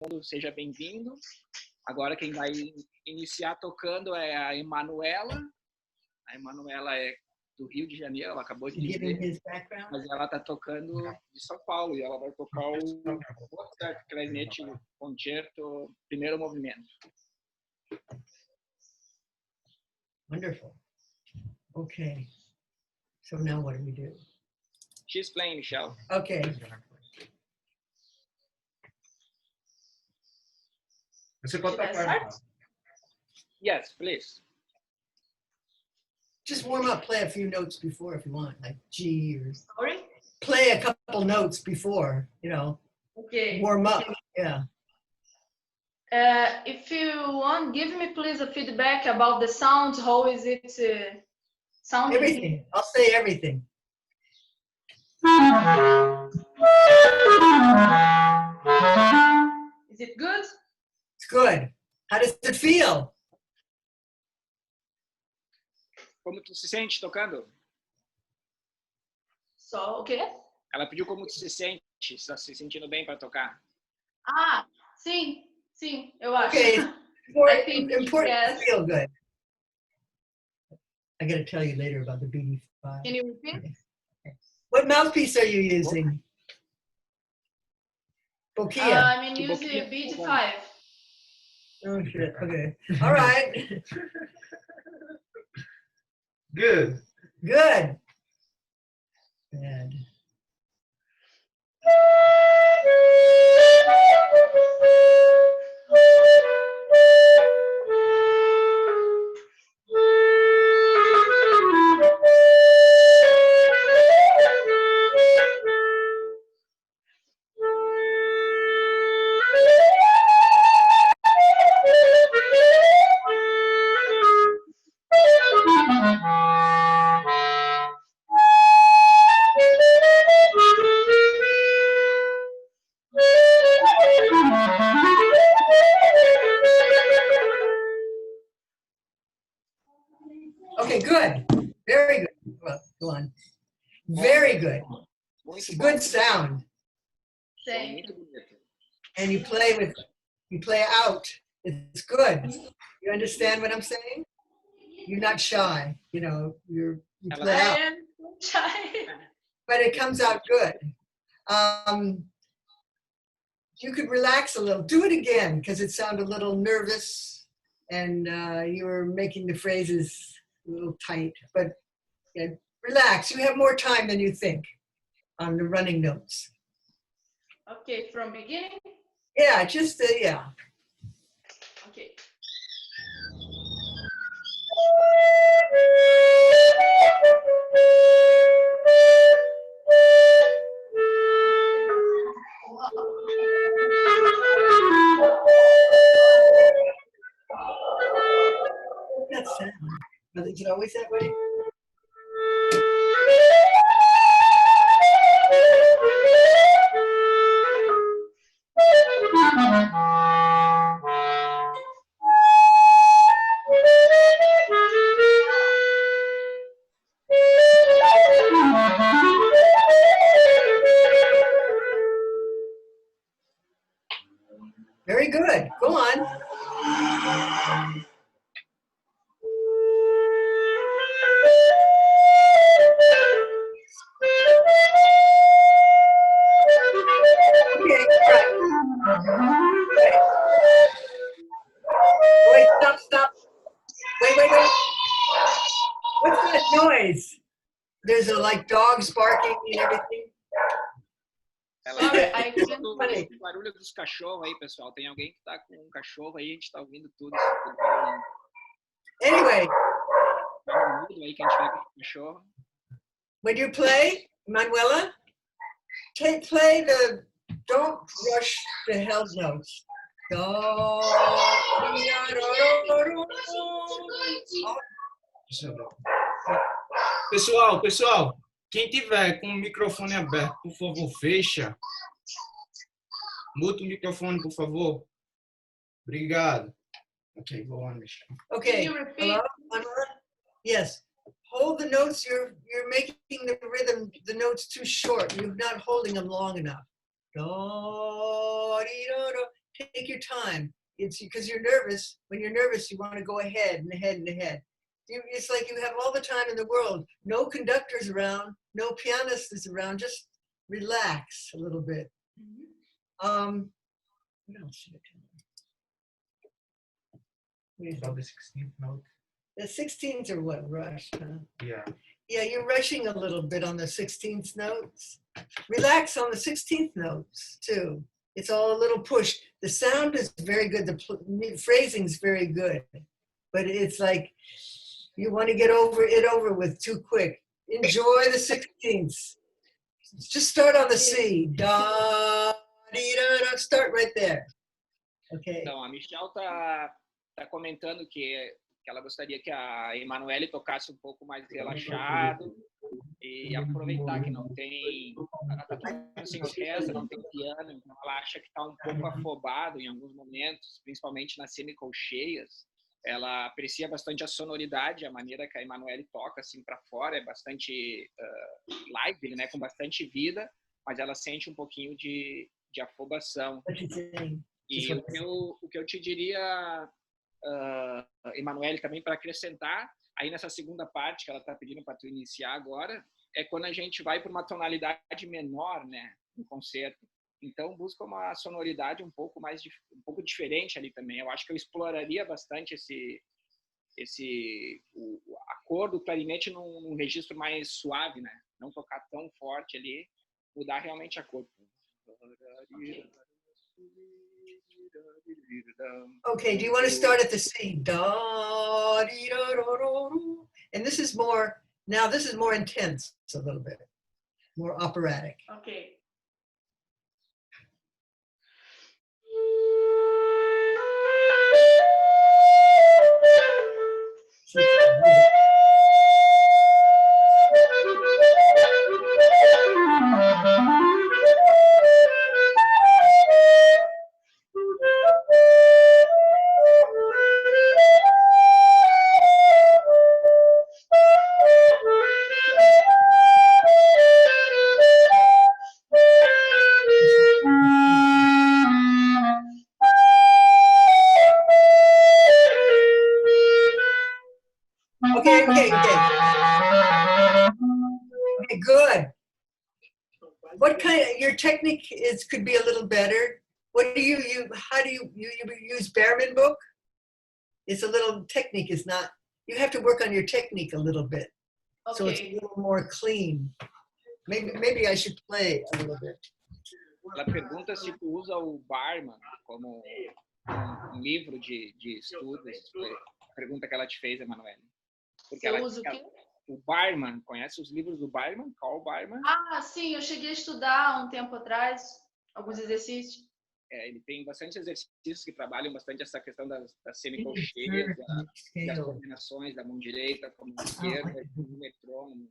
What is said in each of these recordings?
mundo, seja bem-vindo. Agora quem vai iniciar tocando é a Emanuela. A Emanuela é do Rio de Janeiro, ela acabou de dizer, mas ela está tocando de São Paulo e ela vai tocar o Clarinete concerto, primeiro movimento. Wonderful. Okay. So now what do we do? She's playing, Michele. Okay. Você pode tocar. Yes, please. Just warm up, play a few notes before if you want, like G or... Sorry? Play a couple notes before, you know. Okay. Warm up, yeah. If you want, give me please a feedback about the sound. How is it sounding? Everything. I'll say everything. Is it good? It's good. How does it feel? Como tu se sente tocando? Só o quê? Ela pediu como tu se sente, se está se sentindo bem para tocar. Ah, sim, sim, eu acho. Okay. I think Important yes. to feel good. I got to tell you later about the BD5. Can you repeat? What mouthpiece are you using? Bokia. I'm using BD5. Oh shit. Okay. All right. Good. Good. Bad. Okay, good. Very good. Well, go on. Very good. It's a good sound. Thank you. And you play out. It's good. You understand what I'm saying? You're not shy, you know, you play I out, am shy. but it comes out good. You could relax a little. Do it again because it sounded a little nervous and you were making the phrases a little tight, but yeah, relax. You have more time than you think on the running notes. Okay, from beginning? Yeah, just, yeah. Okay. That's sad. Is it always that way? Very good. Go on. Okay, right. Wait, stop. Wait. What's that noise? There's like dogs barking and everything. Sorry, I can't O find. barulho dos cachorros aí, pessoal. Tem alguém que tá com um cachorro aí, a gente tá ouvindo tudo. Anyway, Tá no mundo aí que a gente vai com o cachorro. when you play, Manuela, play the, don't rush the held notes. Pessoal, quem tiver com o microfone aberto, por favor, fecha. Muta o microfone, por favor. Obrigado. Okay, go on, Michele. Okay. Can you repeat? Hello, Manuela? Yes. Hold the notes. You're making the rhythm, the notes too short. You're not holding them long enough. Take your time. It's because you're nervous. When you're nervous, you want to go ahead and ahead and ahead. It's like you have all the time in the world. No conductors around, no pianist is around. Just relax a little bit. What else should I tell you? About the 16th note. The 16th are what, rushed, huh? Yeah. Yeah, you're rushing a little bit on the 16th notes. Relax on the 16th notes, too. It's all a little push. The sound is very good. The phrasing is very good. But it's like you want to get over with too quick. Enjoy the 16ths. Just start on the C. Da, dee, da, da. Start right there. Okay. Então, a Michele tá comentando que ela gostaria que a Emanuele tocasse um pouco mais relaxado e aproveitar que não tem, ela tá tocando sem orquestra, não tem piano, então ela acha que está um pouco afobado em alguns momentos, principalmente nas semicolcheias. Ela aprecia bastante a sonoridade, a maneira que a Emanuele toca assim para fora, é bastante lively, né, com bastante vida, mas ela sente um pouquinho de afobação. E o que eu te diria, Emanuele, também para acrescentar, aí nessa segunda parte que ela está pedindo para tu iniciar agora, é quando a gente vai para uma tonalidade menor, né, no concerto. Então busca uma sonoridade um pouco diferente ali também. Eu acho que eu exploraria bastante a cor do clarinete num registro mais suave, né? Não tocar tão forte ali, mudar realmente a cor. Okay, do you want to start at the C? Da, dee, da, da, da, da. And this is more intense a little bit, more operatic. Okay. Okay, good. What kind of, your technique could be a little better. What do you use? How do you use Behrman book? It's a little technique is not, you have to work on your technique a little bit. Okay. So it's a little more clean. Maybe I should play a little bit. Ela pergunta se tu usa o Barman como livro de estudos. A pergunta que ela te fez, Emanuele. Porque eu uso o quê? O Barman, conhece os livros do Barman? Qual o Barman? Ah, sim, eu cheguei a estudar há um tempo atrás, alguns exercícios. Ele tem bastante exercícios que trabalham bastante essa questão das semicolcheias, das combinações da mão direita com a mão esquerda, do metrônomo.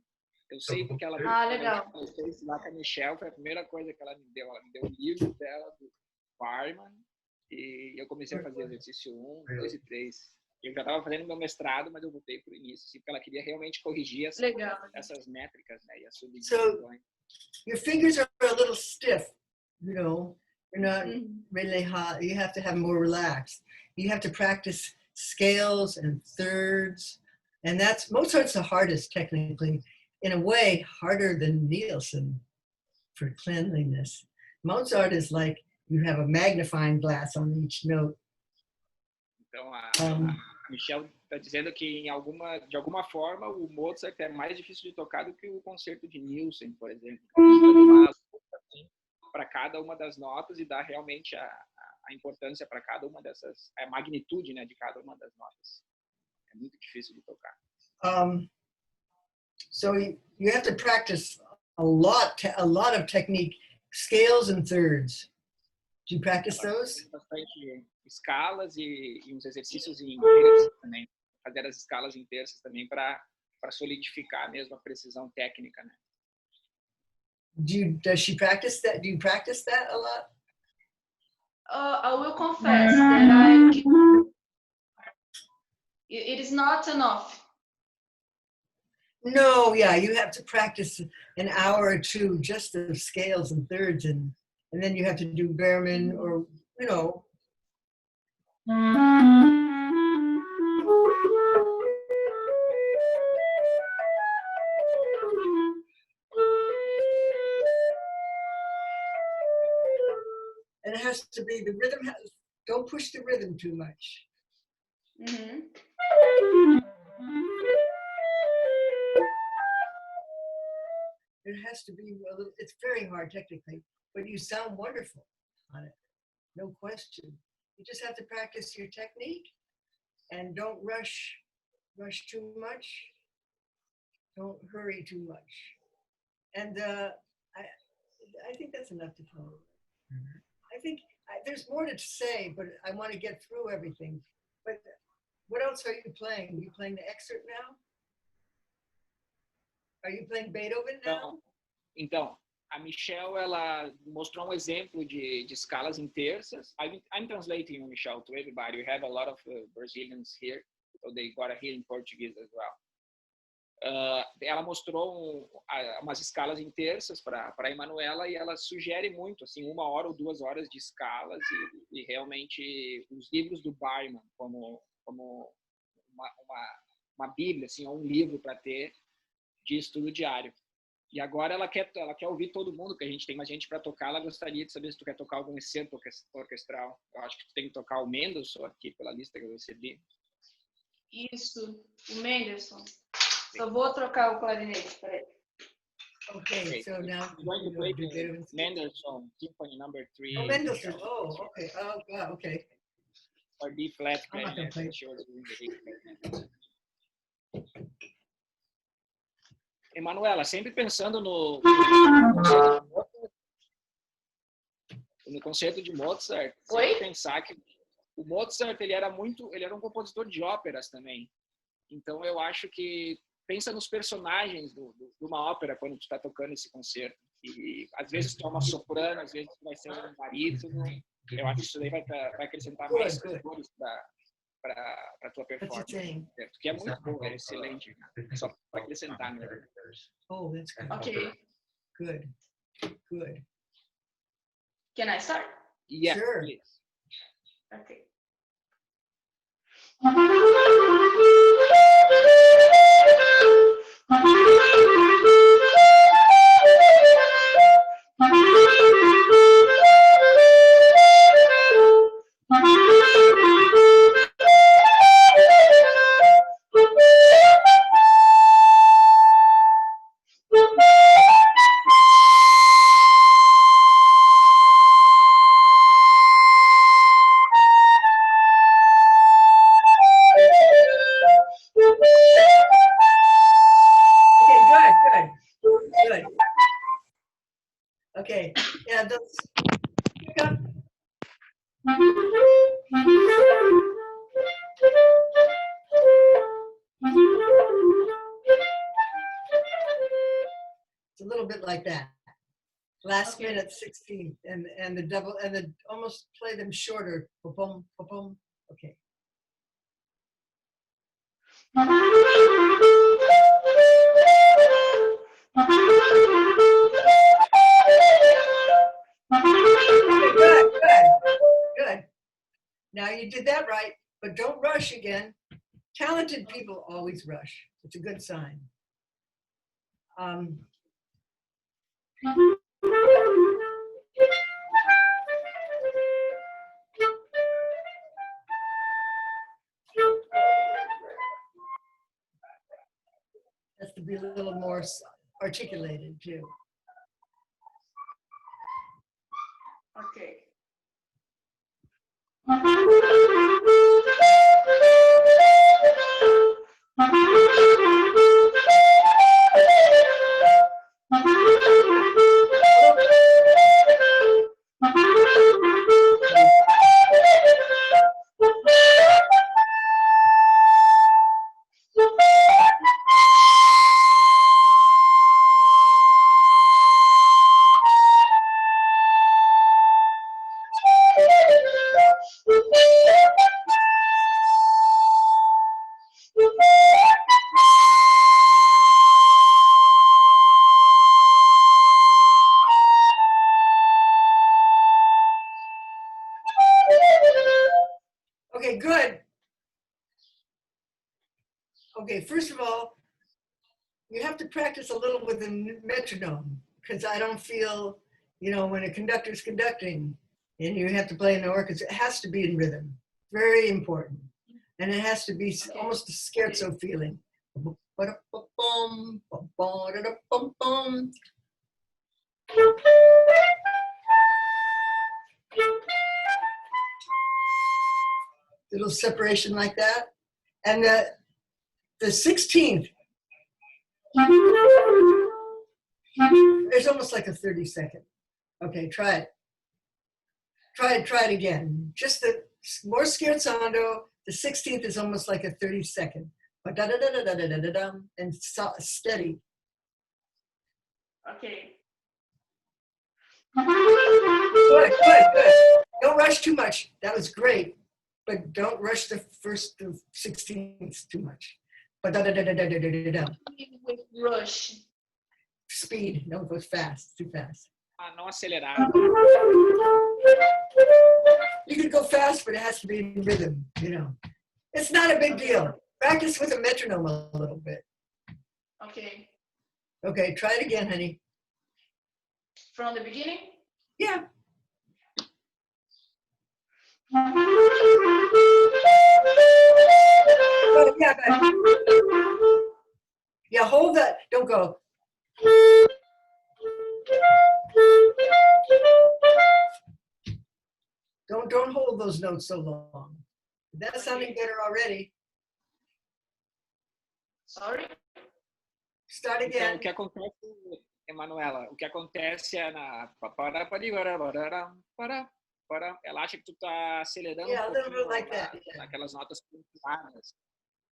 Eu sei porque ela legal. Eu fez lá com a Michele, foi a primeira coisa que ela me deu. Ela me deu o livro dela, do Barman, e eu comecei a fazer exercício 1, 2 e 3. Eu já estava fazendo meu mestrado, mas eu voltei para o início, assim, porque ela queria realmente corrigir essas métricas, né, e as subdivisões. Your fingers are a little stiff, you know. You're not really hot. You have to have more relaxed. You have to practice scales and thirds, and Mozart's the hardest technically. In a way, harder than Nielsen for cleanliness. Mozart is like you have a magnifying glass on each note. Então, a Michele está dizendo que de alguma forma o Mozart é mais difícil de tocar do que o concerto de Nielsen, por exemplo. Para cada uma das notas e dá realmente a importância para cada uma dessas, a magnitude, né, de cada uma das notas. É muito difícil de tocar. So you have to practice a lot of technique, scales and thirds. Do you practice those? Bastante escalas e uns exercícios em terças também. Fazer as escalas em terças também para solidificar mesmo a precisão técnica, né? Does she practice that? Do you practice that a lot? I will confess that it is not enough. No, yeah, you have to practice an hour or two just of scales and thirds, and then you have to do Behrman or, you know, rhythm don't push the rhythm too much. Uhum. It has to be a little, it's very hard technically, but you sound wonderful on it, no question. You just have to practice your technique and don't rush too much. Don't hurry too much. And I think that's enough to follow. I think there's more to say, but I want to get through everything. But what else are you playing? Are you playing the excerpt now? Are you playing Beethoven now? Então, a Michele, ela mostrou exemplo de escalas em terças. I'm translating, Michele, to everybody. We have a lot of Brazilians here, so they got to hear in Portuguese as well. Ela mostrou umas escalas em terças para a Emanuela e ela sugere muito, assim, 1 hora ou 2 horas de escalas e realmente os livros do Barman como uma bíblia, assim, ou um livro para ter de estudo diário. E agora ela quer ouvir todo mundo, que a gente tem mais gente para tocar. Ela gostaria de saber se tu quer tocar algum excerto orquestral. Eu acho que tu tem que tocar o Mendelssohn aqui pela lista que eu recebi. Isso, o Mendelssohn. Só vou trocar o clarinete, peraí. Okay, so now I'm going to play Mendelssohn Symphony Number 3. Oh, Mendelssohn. Oh, okay. Oh, wow, okay. Or B flat I'm not gonna play. Emanuela, sempre pensando no conceito de Mozart, sempre pensar que o Mozart ele era um compositor de óperas também. Então eu acho que pensa nos personagens de uma ópera quando tu está tocando esse concerto. E às vezes tu é uma soprano, às vezes tu vai ser um barítono. Eu acho que isso daí vai acrescentar mais cores para a tua performance. Que é muito bom, é excelente. Só para acrescentar, né? Oh, that's good. Okay. Good. Good. Can I start? Yeah, Sure. please. Okay. Okay, yeah, those pick up. It's a little bit like that. Last minute 16 and the double and the almost play them shorter. Boom, boom. Okay. Good. Now you did that right, but don't rush again. Talented people always rush. It's a good sign. Has to be a little more articulated too. Okay. Okay, good. Okay, first of all, you have to practice a little with the metronome because I don't feel, when a conductor's conducting, and you have to play in the orchestra. It has to be in rhythm. Very important. And it has to be almost a scherzo feeling. Little separation like that. And the 16th, it's almost like a 30-second. Okay, try it. Try it again. Just the more scherzando. The 16th is almost like a 30-second. And steady. Okay. Good. Don't rush too much. That was great. But don't rush the first 16th too much. With rush. Speed. Don't go fast. Too fast. Não acelerar. You can go fast, but it has to be in rhythm, you know. It's not a big deal. Practice with a metronome a little bit. Okay. Okay, try it again, honey. From the beginning? Yeah. Oh, yeah, yeah, hold that. Don't go. Don't hold those notes so long. That's sounding better already. Sorry? Start Então, again. o que acontece, Emanuela, o que acontece é ela acha que tu tá acelerando Yeah, a little bit like that. naquelas notas pontuadas.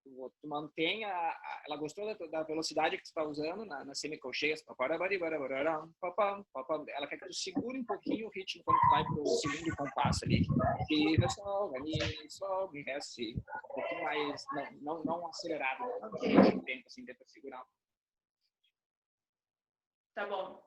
Tu mantém ela gostou da velocidade que tu está usando nas semicolcheias. Ela quer que tu segure um pouquinho o ritmo quando tu vai pro segundo compasso ali. Si, ré, sol, mi, ré, si. Um pouquinho mais, não acelerado. Ok. Tempo, assim, tenta segurar. Tá bom.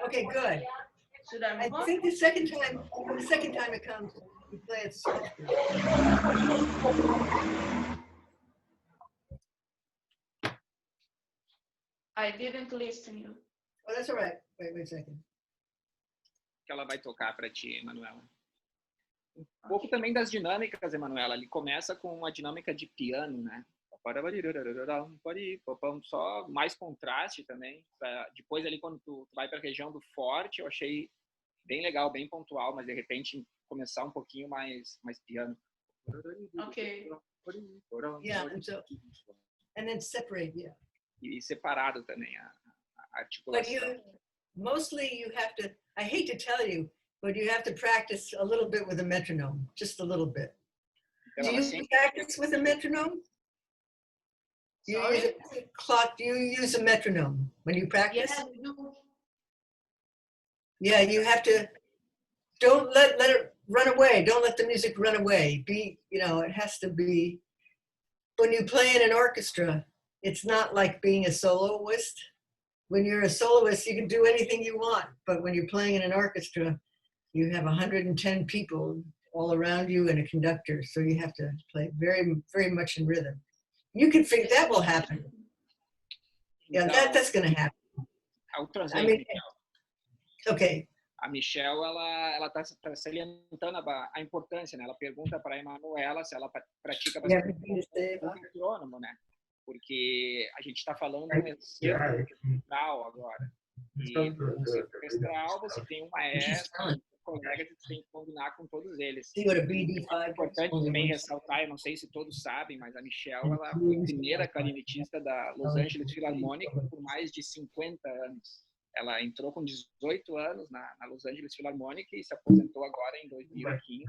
Okay, good. Should I I move on? think the second time it comes, you play it softer. I didn't listen you. Oh, that's all right. Wait a second. Que ela vai tocar para ti, Emanuela. Um pouco também das dinâmicas, Emanuela. Ele começa com uma dinâmica de piano, né? Só mais contraste também. Depois ali quando tu vai para a região do forte, eu achei bem legal, bem pontual, mas de repente começar um pouquinho mais piano. Okay. Yeah, and then separate, yeah. E separado também a But articulação. mostly you have to, I hate to tell you, but you have to practice a little bit with a metronome, just a little bit. Então, Do ela you sempre practice with a metronome? You Sorry? use a clock, do you use a metronome when you practice? Yeah, we do. Yeah, you have to, don't let it run away. Don't let the music run away. It has to be, when you play in an orchestra, it's not like being a soloist. When you're a soloist, you can do anything you want. But when you're playing in an orchestra, you have 110 people all around you and a conductor. So you have to play very, very much in rhythm. You can think that will happen. Yeah, Então, that's going to happen. outras I vezes, mean, Michele. okay. A Michele, ela tá salientando a importância, né? Ela pergunta para a Emanuela se ela pratica bastante o metrônomo, né? Porque a gente está falando de um ensino orquestral agora. E no ensino orquestral você tem um maestro, colegas e tu tem que combinar com todos eles. See what a BD5 É importante também ressaltar, eu não sei se todos sabem, mas a Michele, ela foi a primeira clarinetista da Los Angeles Philharmonic por mais de 50 anos. Ela entrou com 18 anos na Los Angeles Philharmonic e se aposentou agora em 2015.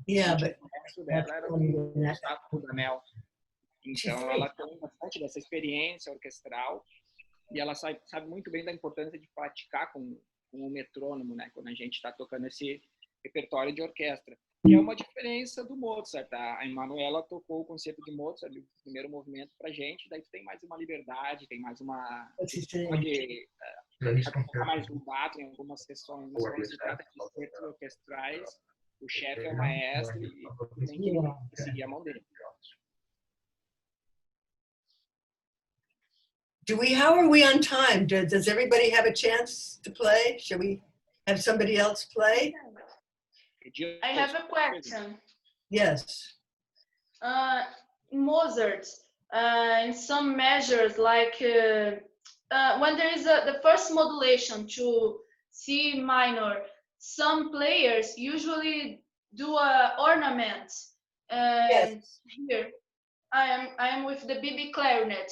Yeah, but O resto dela era o Gustavo Dudamel. Então, ela tem bastante dessa experiência orquestral e ela sabe muito bem da importância de praticar com o metrônomo, né? Quando a gente está tocando esse repertório de orquestra. E é uma diferença do Mozart. A Emanuela tocou o concerto de Mozart, o primeiro movimento para a gente, daí tu tem mais uma liberdade, tem mais uma... Pode tocar mais rubato em algumas sessões, mas quando se trata de concertos orquestrais, o chefe é o maestro e tem que seguir a mão dele. How are we on time? Does everybody have a chance to play? Should we have somebody else play? I have a question. Yes. Mozart, in some measures, like when there is the first modulation to C minor, some players usually do a ornament. Yes. Here, I am with the BB clarinet.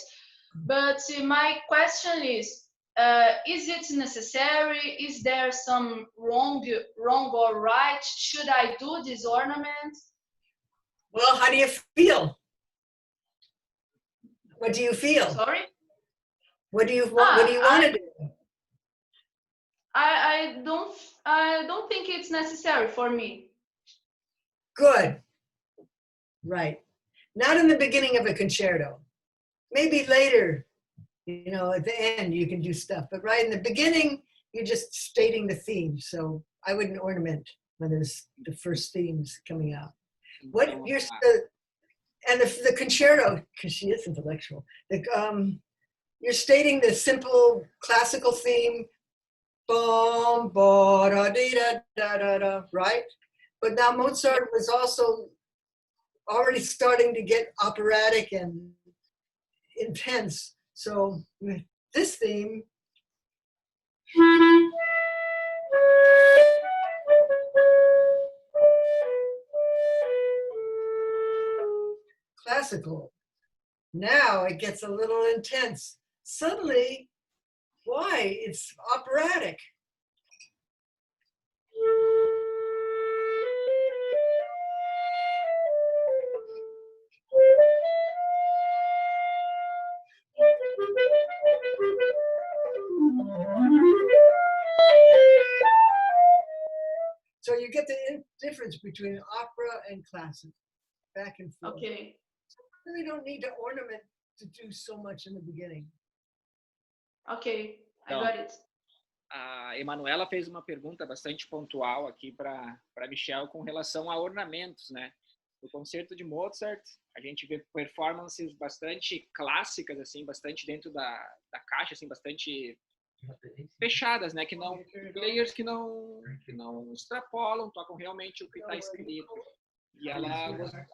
But my question is it necessary? Is there some wrong or right? Should I do this ornament? Well, how do you feel? What do you feel? Sorry? What do you want to do? I don't think it's necessary for me. Good. Right. Not in the beginning of a concerto. Maybe later, at the end you can do stuff. But right in the beginning, you're just stating the theme. So I wouldn't ornament when there's the first themes coming out. What you're and the concerto, because she is intellectual. You're stating the simple classical theme, bum, ba, da, dee, da, da, da, da, right? But now Mozart was also already starting to get operatic and intense. So with this theme, classical. Now it gets a little intense. Suddenly, why? It's operatic. So you get the difference between opera and classic, back and forth. Okay. You really don't need to ornament to do so much in the beginning. Okay, I got it. A Emanuela fez uma pergunta bastante pontual aqui para Michele com relação a ornamentos, né? No concerto de Mozart, a gente vê performances bastante clássicas, assim, bastante dentro da caixa, assim, bastante fechadas, né? Players que não extrapolam, tocam realmente o que está escrito. E ela,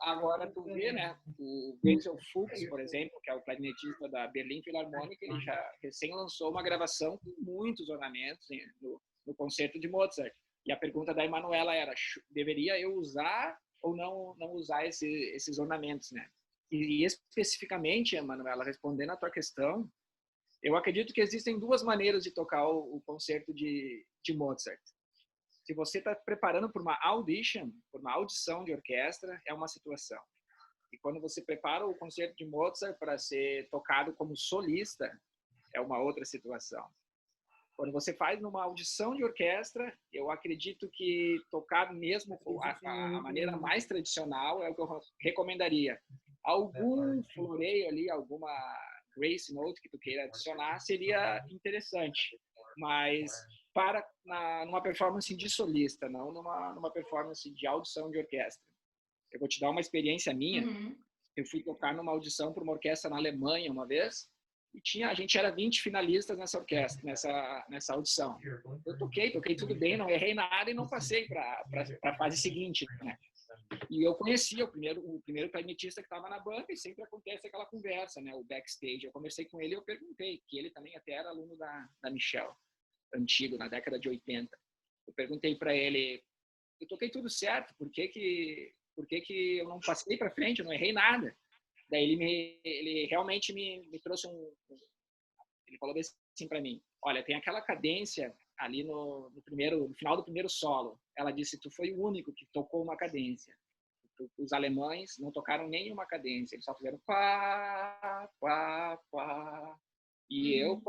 agora tu vê, né? O Wenzel Fuchs, por exemplo, que é o clarinetista da Berlin Philharmonic, ele já recém lançou uma gravação com muitos ornamentos no concerto de Mozart. E a pergunta da Emanuela era: deveria eu usar ou não usar esses ornamentos, né? E especificamente, Emanuela, respondendo a tua questão, eu acredito que existem duas maneiras de tocar o concerto de Mozart. Se você está preparando por uma audição de orquestra, é uma situação. E quando você prepara o concerto de Mozart para ser tocado como solista, é uma outra situação. Quando você faz numa audição de orquestra, eu acredito que tocar mesmo a maneira mais tradicional é o que eu recomendaria. Algum floreio ali, alguma grace note que tu queira adicionar seria interessante, mas numa performance de solista, não numa performance de audição de orquestra. Eu vou te dar uma experiência minha. Eu fui tocar numa audição para uma orquestra na Alemanha uma vez, e a gente era 20 finalistas nessa orquestra, nessa audição. Eu toquei tudo bem, não errei nada e não passei para a fase seguinte, né? E eu conhecia o primeiro clarinetista que estava na banda, e sempre acontece aquela conversa, né? O backstage. Eu conversei com ele e eu perguntei, que ele também até era aluno da Michele, antigo, na década de 80. eu perguntei para ele, eu toquei tudo certo, por que que eu não passei para frente, eu não errei nada? Daí ele realmente me trouxe ele falou assim para mim, olha, tem aquela cadência ali no final do primeiro solo. Ela disse, tu foi o único que tocou uma cadência. Os alemães não tocaram nenhuma cadência, eles só fizeram pá, pá, pá. E eu...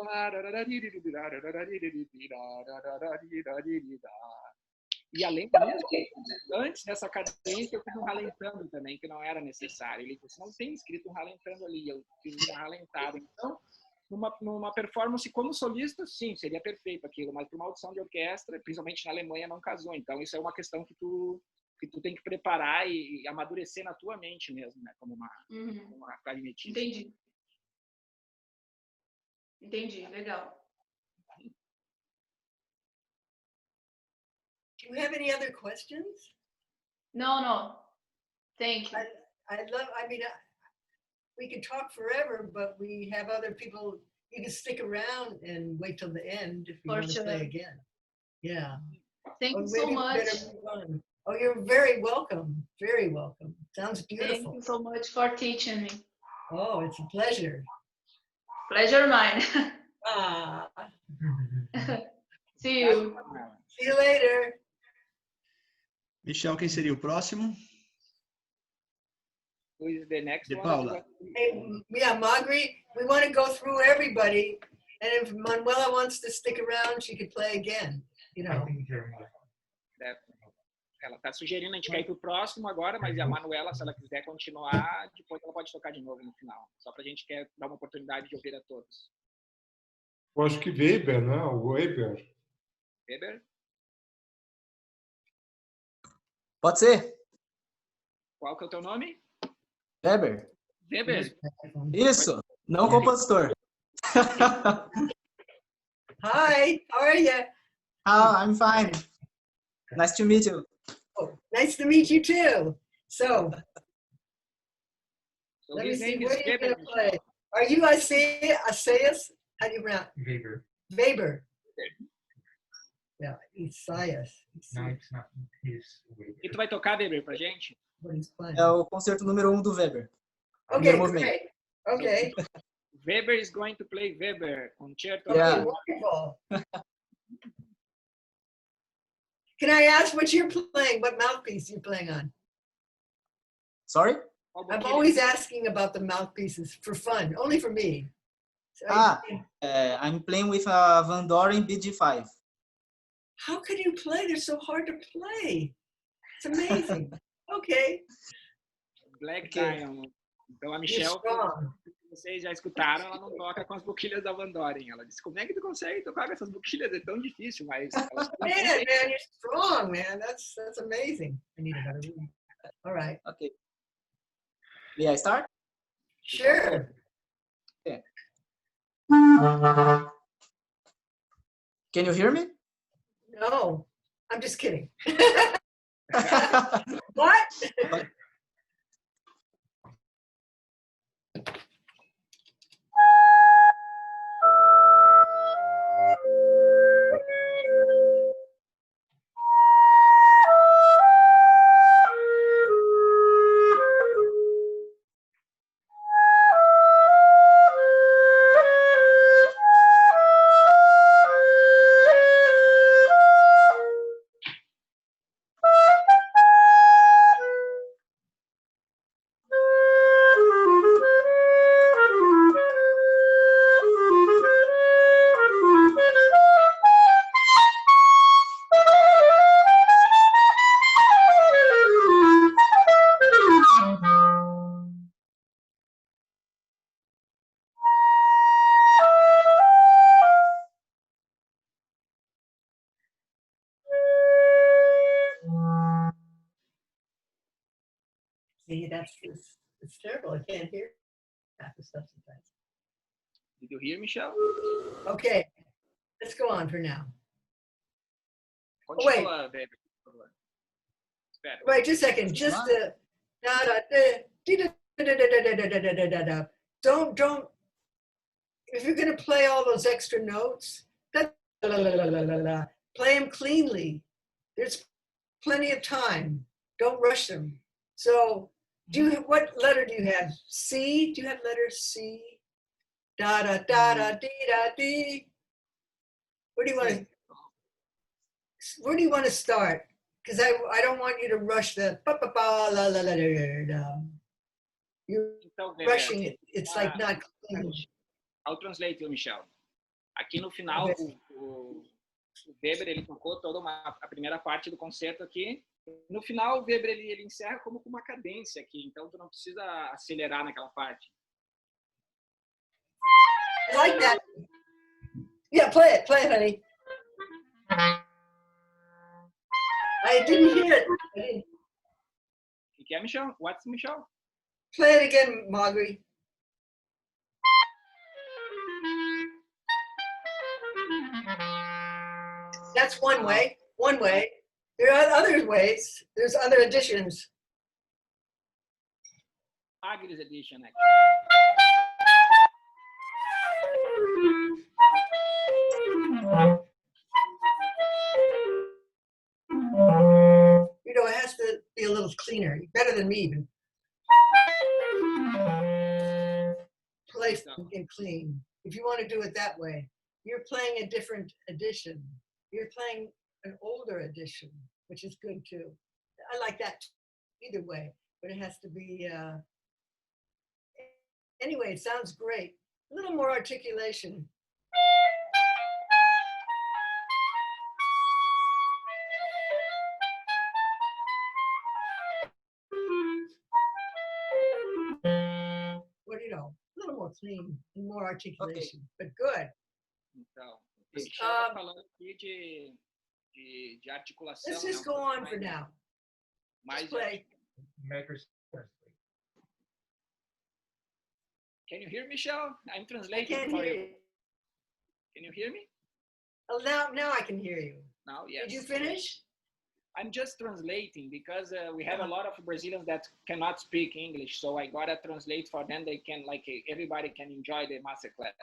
E além disso, antes dessa cadência, eu fiz um ralentando também, que não era necessário. Ele disse, não tem escrito um ralentando ali, eu fiz um ralentado. Então, numa performance como solista, sim, seria perfeito aquilo, mas para uma audição de orquestra, principalmente na Alemanha, não casou. Então, isso é uma questão que tu tem que preparar e amadurecer na tua mente mesmo, né? Como uma clarinetista. Entendi, legal. Do you have any other questions? No. Thank you. I mean, we could talk forever, but we have other people. You can stick around and wait till the end if you want to play again. Yeah. Thank you so much. Oh, you're very welcome. Very welcome. Sounds beautiful. Thank you so much for teaching me. Oh, it's a pleasure. Pleasure mine. See you. See you later. Michel, quem seria o próximo? Who is the next De one? Paula. Yeah, Magri, we want to go through everybody. And if Manuela wants to stick around, she could play again. You know. Ela está sugerindo a gente quer ir para o próximo agora, mas a Manuela, se ela quiser continuar, depois ela pode tocar de novo no final. Só para a gente quer dar uma oportunidade de ouvir a todos. Eu acho que Weber, né? O Weber. Weber? Pode ser. Qual que é o teu nome? Weber. Weber? Isso. Não compositor. Hi, how are you? I'm fine. Nice to meet you. Oh, nice to meet you too. So, let me his see, name what is are you Weber. going to play? Are you Isaias? How do you pronounce? Weber. Weber. Yeah, Isaias. Não, it's not his Weber. E tu vai tocar, Weber, pra gente? What he's playing. É o concerto número 1 do Weber. Okay, Primeiro movimento. great. Okay. Weber is going to play Weber, concerto. Yeah. Wonderful. Can I ask what you're playing? What mouthpiece you're playing on? Sorry? I'm always asking about the mouthpieces for fun, only for me. So I'm playing with a Van Doren BG5. how can you play? They're so hard to play. It's amazing. Okay. Black Okay. Diamond. Então a You're Michelle, strong. vocês já escutaram, ela não toca com as boquilhas da Van Doren. Ela disse, como é que tu consegue tocar com essas boquilhas? É tão difícil, mas... Man, you're strong, man. That's amazing. I need a better room. All right. Okay. May I start? Sure. Can you hear me? No, I'm just kidding. What? See, it's terrible. I can't hear half the stuff sometimes. Did you hear, Michelle? Okay, let's go on for now. Continua, Weber, por favor. Espera. Wait, just a second. Just don't. If you're going to play all those extra notes, play them cleanly. There's plenty of time. Don't rush them. So what letter do you have? C? Do you have letter C? Da da da da dee da dee. Where do you want to start? Because I don't want you to rush the pa pa pa la la la la. You're rushing it. It's like not clean. I'll translate you, Michele. Aqui no final, o Weber ele tocou toda a primeira parte do concerto aqui. No final, o Weber ele encerra como com uma cadência aqui, então tu não precisa acelerar naquela parte. I like that. Yeah, play it, honey. I didn't hear it. O que é, Michele? What's Michele? Play it again, Margaret. That's one way. One way. There are other ways. There's other editions. Agnes edition aqui. You know, it has to be a little cleaner. Better than me even. Play and clean. If you want to do it that way, you're playing a different edition. You're playing an older edition, which is good too. I like that either way, but it has to be, anyway, it sounds great. A little more articulation. Well, you know, a little more clean and more articulation, but good. Então, o Michele está falando aqui de articulação. Let's just go on for now. Mais play. Can you hear me, Michele? I'm translating I can't for hear you. you. Can you hear me? Oh, now I can hear you. Now, yes. Did you finish? I'm just translating because we have a lot of Brazilians that cannot speak English, so I gotta translate for them. They can, like, everybody can enjoy the masterclass.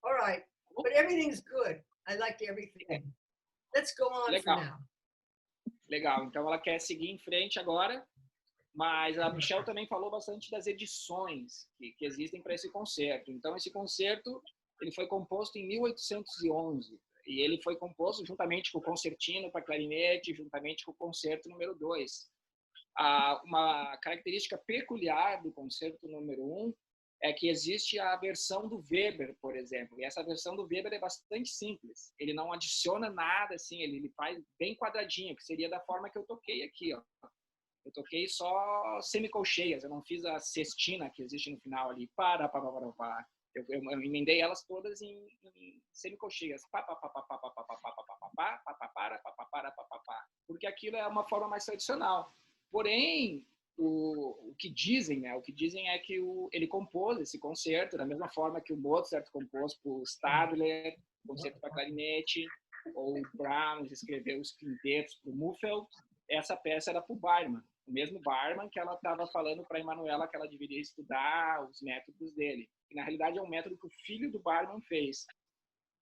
All right, but everything's good. I liked everything. Let's go on for now. Legal. Então ela quer seguir em frente agora, mas a Michele também falou bastante das edições que existem para esse concerto. Então esse concerto ele foi composto em 1811. E ele foi composto juntamente com o concertino para clarinete, juntamente com o concerto número 2. Uma característica peculiar do concerto número 1 é que existe a versão do Weber, por exemplo. E essa versão do Weber é bastante simples. Ele não adiciona nada, assim, ele faz bem quadradinho, que seria da forma que eu toquei aqui, ó. Eu toquei só semicolcheias, eu não fiz a sextina que existe no final ali. Eu emendei elas todas em semicolcheias. Porque aquilo é uma forma mais tradicional. Porém, o que dizem, né? O que dizem é que ele compôs esse concerto da mesma forma que o Mozart compôs para o Stadler, concerto para clarinete, ou o Brahms escreveu os quintetos para o Muffel. Essa peça era para o Barman, o mesmo Barman que ela estava falando para a Emanuela que ela deveria estudar os métodos dele. E, na realidade, é um método que o filho do Barman fez.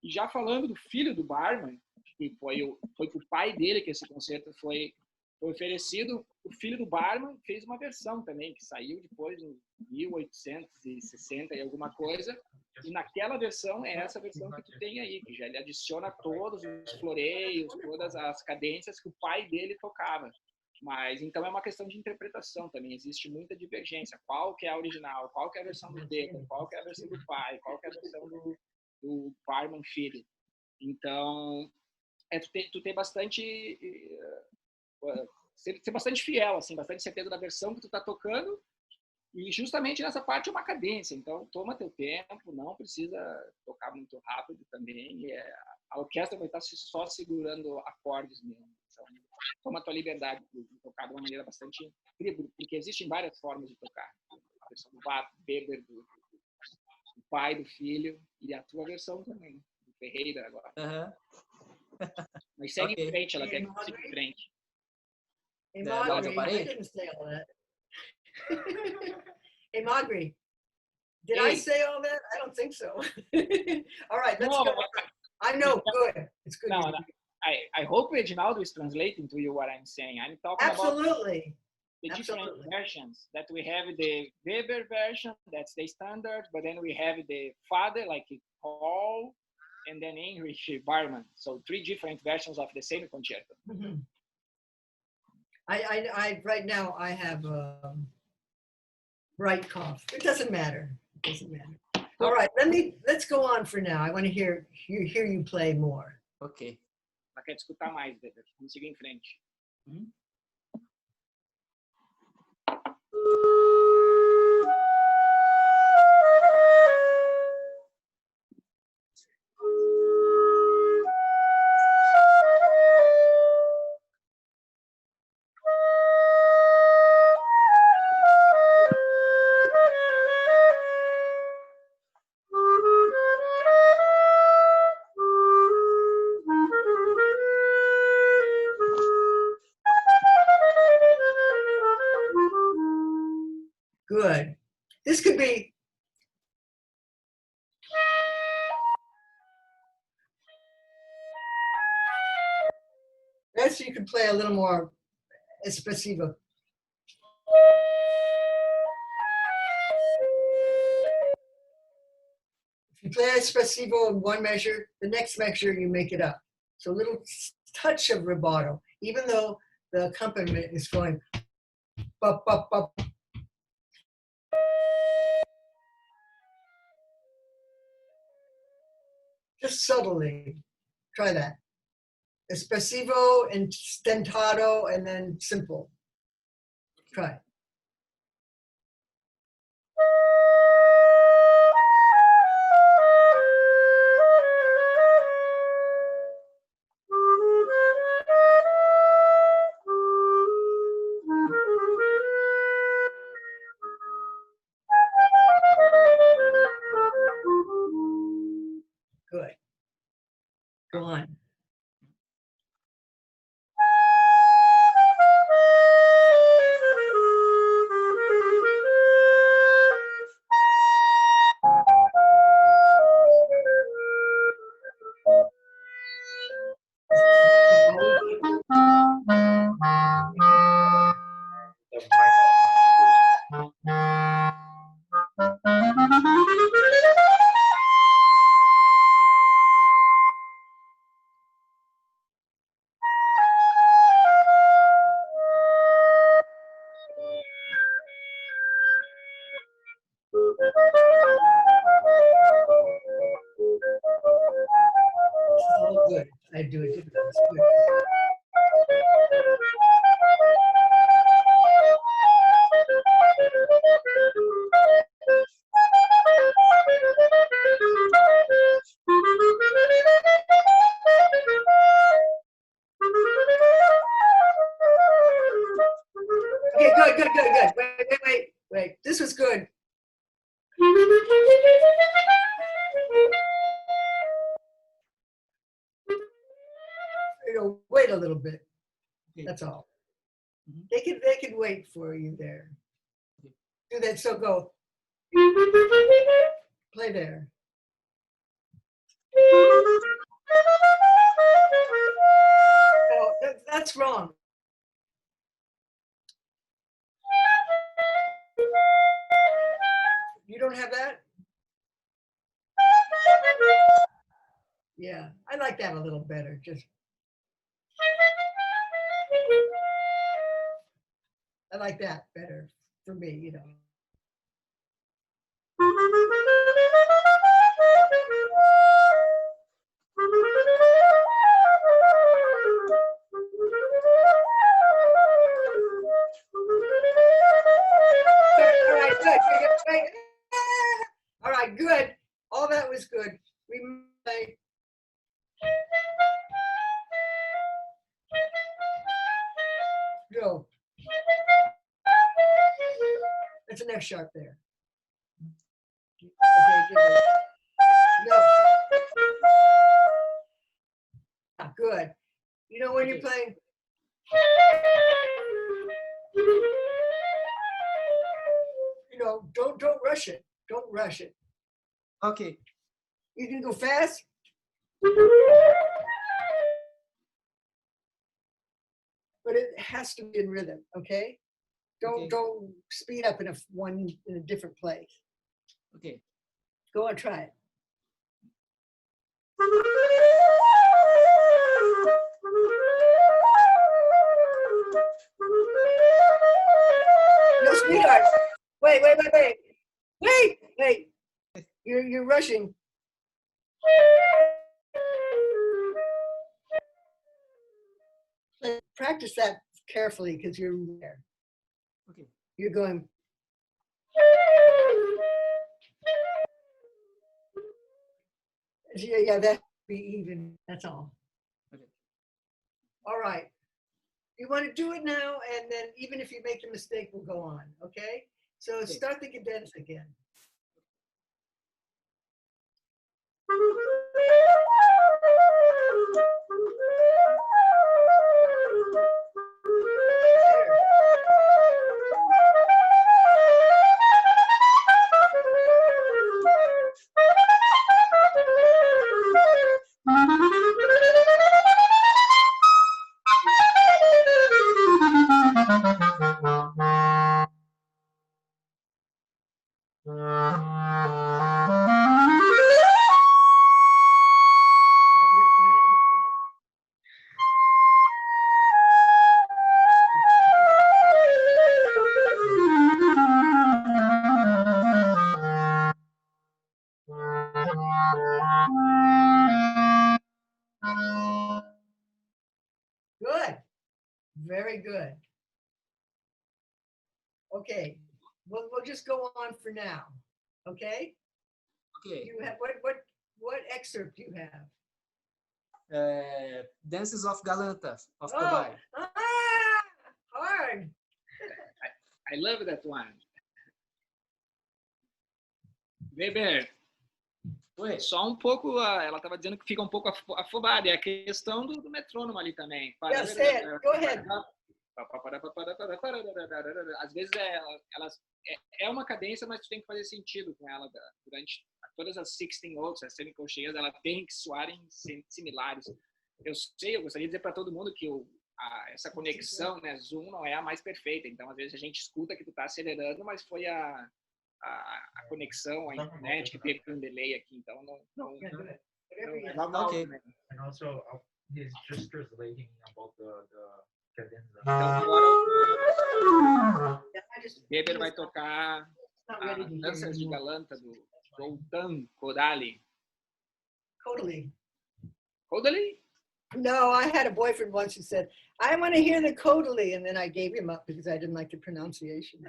E já falando do filho do Barman, que foi para o pai dele que esse concerto foi oferecido, o filho do Barman fez uma versão também, que saiu depois em 1860 e alguma coisa, e naquela versão é essa versão que tu tem aí, que já ele adiciona todos os floreios, todas as cadências que o pai dele tocava. Mas, então, é uma questão de interpretação também, existe muita divergência. Qual que é a original, qual que é a versão do Weber, qual que é a versão do pai, qual que é a versão do Barman filho. Então, tu tem bastante... ser bastante fiel, assim, bastante certeza da versão que tu tá tocando, e justamente nessa parte é uma cadência, então toma teu tempo, não precisa tocar muito rápido também, a orquestra vai estar só segurando acordes mesmo, então toma tua liberdade de tocar de uma maneira bastante incrível, porque existem várias formas de tocar, a versão do Weber, do pai, do filho, e a tua versão também, do Ferreira agora. Mas segue em frente, ela quer que siga em frente. Hey, Magri, I didn't say all that. Hey, Magri, did I say all that? I don't think so. All right, let's go. I know, good. It's good. Não, I hope Reginaldo is translating to you what I'm saying. I'm talking Absolutely. about the different Absolutely. versions that we have. The Weber version, that's the standard, but then we have the father, like Paul, and then Heinrich Barman. So 3 different versions of the same concerto. Mm-hmm. I right now I have bright cough. It doesn't matter. It doesn't matter. All right, let's go on for now. I want to hear you play more. Ok. Ela quer escutar mais, Weber. Vamos seguir em frente. Good. This could be. That's you could play a little more espressivo. If you play espressivo in one measure, the next measure you make it up. So a little touch of rubato, even though the accompaniment is going bup, bup, bup. Just subtly. Try that. Espressivo and stentato and then simple. Try it. Good. Go on. Oh, good. I do it different. That's good. Okay, good. Wait. This was good. Wait a little bit. That's all. They could wait for you there. Do that. So go. Play there. No, that's wrong. You don't have that? Yeah, I like that a little better. Just. I like that better for me, you know. All right, good. All right, good. All that was good. We may. Go. That's an F sharp there. Okay, good. No. Good. You know when you're playing. You know, don't rush it. Don't rush it. Ok. You can go fast. but it has to be in rhythm, okay? Don't speed up in a different place. Okay. Go on, try it. No, sweetheart. Wait. You're rushing. Practice that carefully because you're there. Okay. You're going. Yeah, that be even. That's all. Okay. All right. You want to do it now, and then even if you make a mistake, we'll go on. Okay. So start the cadence again. Good. Very good. Okay. We'll just go on for now. Okay. Okay. You have what excerpt do you have? Dances of Galanta of Oh, Podem. hard. I love that one. Weber, Oi. só um pouco, ela estava dizendo que fica um pouco afobada, é a questão do metrônomo ali também. Yeah, say it. Go ahead. Às vezes é uma cadência, mas tu tem que fazer sentido com ela durante todas as 16 outras, as semicolcheias, ela tem que soarem similares. Eu gostaria de dizer para todo mundo que essa conexão, né, Zoom não é a mais perfeita, então às vezes a gente escuta que tu está acelerando, mas foi a conexão, a internet que teve um delay aqui, então não é normal. Okay. Né? And also, he's just translating about the cadenza. Então agora o Weber vai tocar as danças de Galanta do Zoltán Kodály. Totally. Kodály? No, I had a boyfriend once who said, I want to hear the Kodály, and then I gave him up because I didn't like the pronunciation.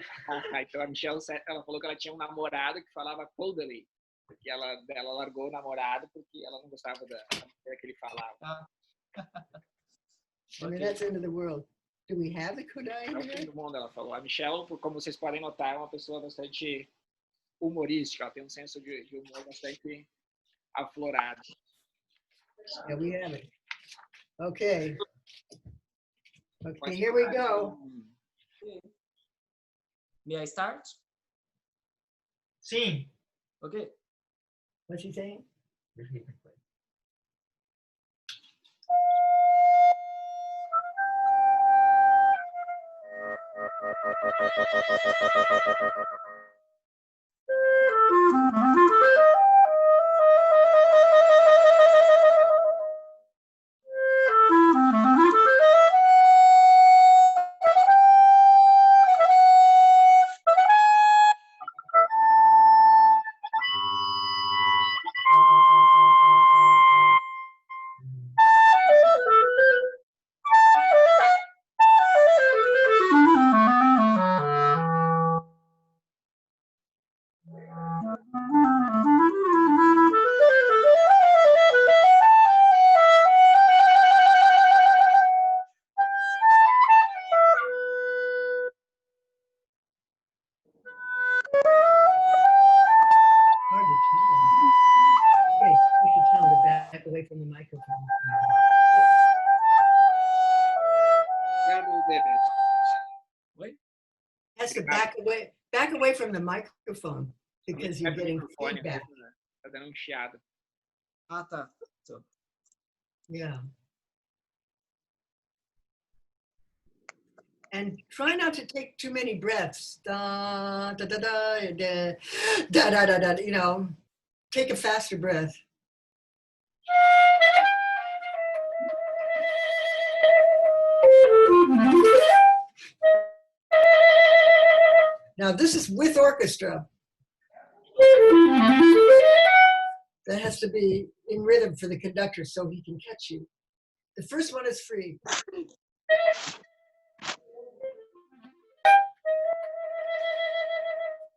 Então a Michele, ela falou que ela tinha um namorado que falava Kodály, porque ela largou o namorado porque ela não gostava da maneira que ele falava. I mean, that's the end of the world. Do we have the Kodály É o fim here? do mundo, ela falou. A Michele, como vocês podem notar, é uma pessoa bastante humorística, ela tem um senso de humor bastante aflorado. Yeah, we have it. Okay. Okay, here we go. May I start? Sim. Okay. What's he saying? Hard to tell. Okay, you should tell him to back away from the microphone. Obrigado, Weber. Oi? Has to back away from the microphone because you're getting feedback. Tá dando um chiado. Ah, tá. So, Yeah. And try not to take too many breaths. Da, da, da, da, da, da, da, da, da, you know, take a faster breath. Now this is with orchestra. That has to be in rhythm for the conductor so he can catch you. The first one is free.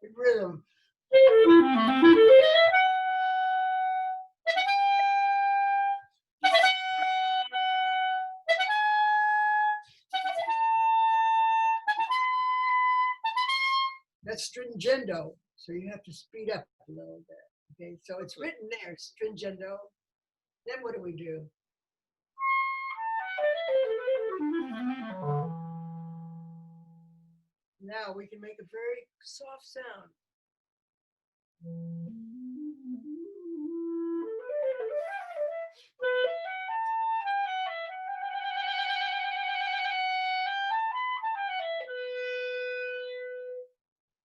In rhythm. That's stringendo, so you have to speed up a little bit. Okay, so it's written there, stringendo. Then what do we do? Now we can make a very soft sound.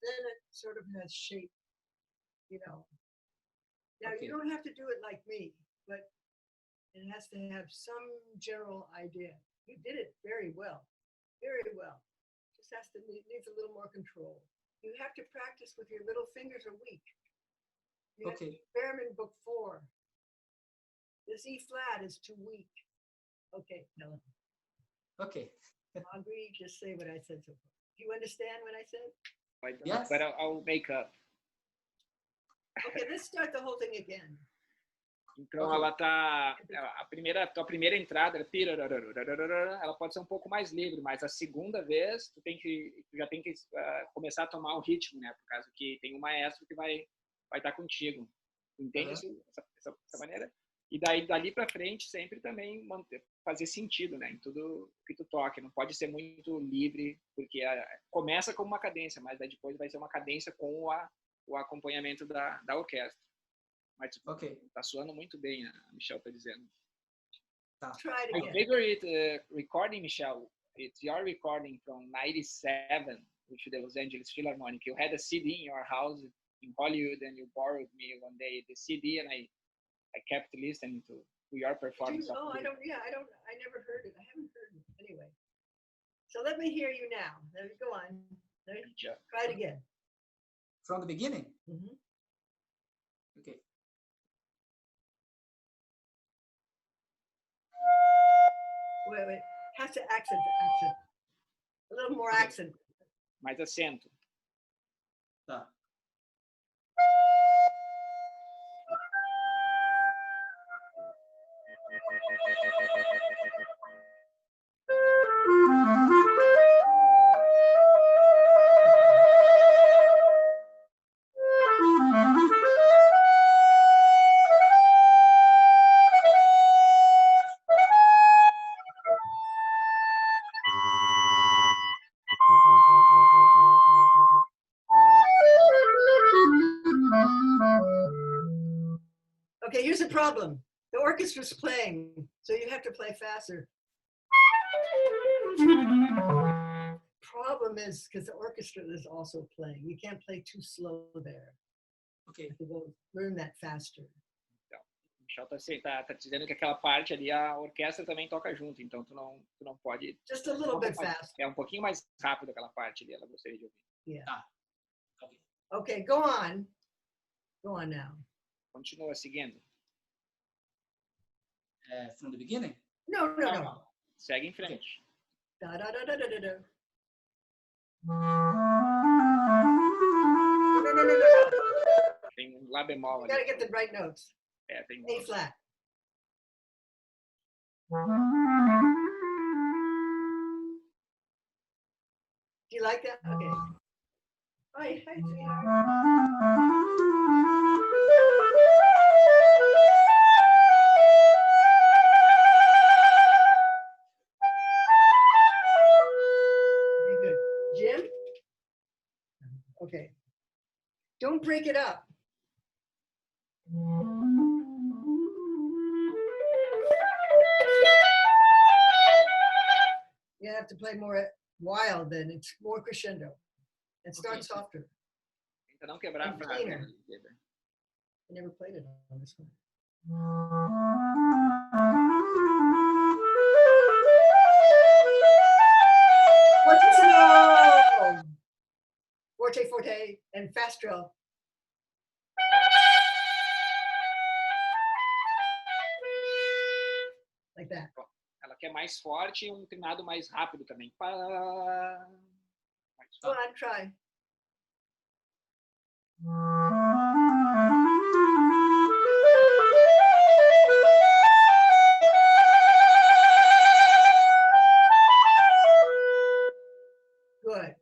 Then it sort of has shape, you know. Now you don't have to do it like me, but it has to have some general idea. You did it very well, very well. Just has to needs a little more control. You have to practice with your little fingers are weak. You have to experiment book 4. This E flat is too weak. Okay, no. Okay. Agree, just say what I said so far. Do you understand what I said? Yes. But I'll make up. Okay, let's start the whole thing again. Então ela tá tua primeira entrada, ela pode ser um pouco mais livre, mas a segunda vez tu já tem que começar a tomar o ritmo, né? Por causa que tem um maestro que vai estar contigo. Entende essa maneira? E daí dali para frente sempre também fazer sentido, né? Em tudo que tu toca, não pode ser muito livre, porque começa com uma cadência, mas daí depois vai ser uma cadência com o acompanhamento da orquestra. Mas tá soando muito bem, a Michele tá dizendo. Tá. My favorite recording, Michele, it's your recording from 97 with the Los Angeles Philharmonic. You had a CD in your house in Hollywood and you borrowed me one day the CD and I kept listening to your performance. Oh, I never heard it. I haven't heard it anyway. So let me hear you now. Go on. Try it again. From the beginning? Mm-hmm. Okay. Wait. Has to accent. A little more accent. Mais acento. Tá. Okay, here's the problem. The orchestra's playing, so you have to play faster. Problem is, because the orchestra is also playing, you can't play too slow there. Okay. You have to go learn that faster. Então, o Michele tá dizendo que aquela parte ali, a orquestra também toca junto, então tu não pode... Just a little bit fast. É um pouquinho mais rápido aquela parte ali, ela gostaria de ouvir. Yeah. Tá. Okay, go on. Go on now. Continua seguindo. From the beginning? No. Segue em frente. Da, da, da, da, da, da, da. No. Tem um Lá bemol ali. You gotta get the right notes. Tem A flat. Do you like that? Okay. Hi, sweetheart. Very good. Jim? Okay. Don't break it up. You have to play more wild, then it's more crescendo. And start softer. Tenta não quebrar a And frase. cleaner. Weber. I never played it on this one. Fortissimo! Forte, forte, and fastro. Like that. Ela quer mais forte e um trinado mais rápido também. Pá. Go on, try. Good.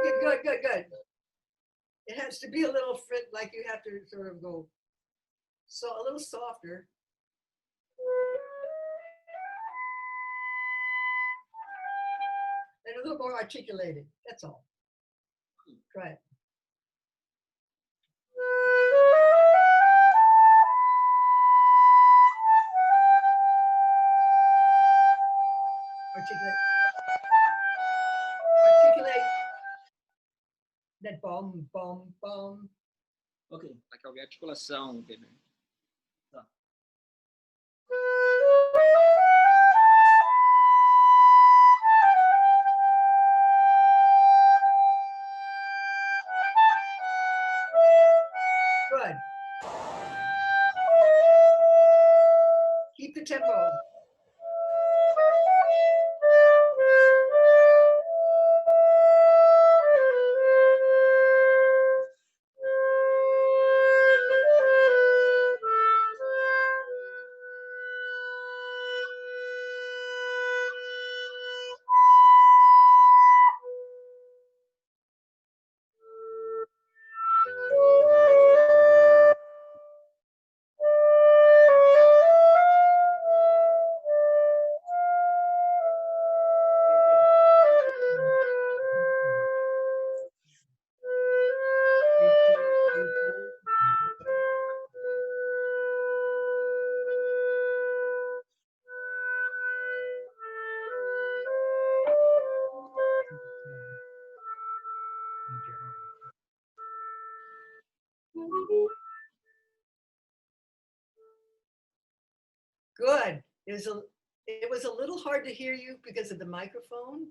Okay, good, good, good. It has to be a little like you have to sort of go so a little softer. And a little more articulated. That's all. Try it. Articulate. Articulate. That bum, bum, bum. Ok. Ela quer ouvir a articulação, Weber. Good. Keep the tempo. In general. Good. It was a little hard to hear you because of the microphone.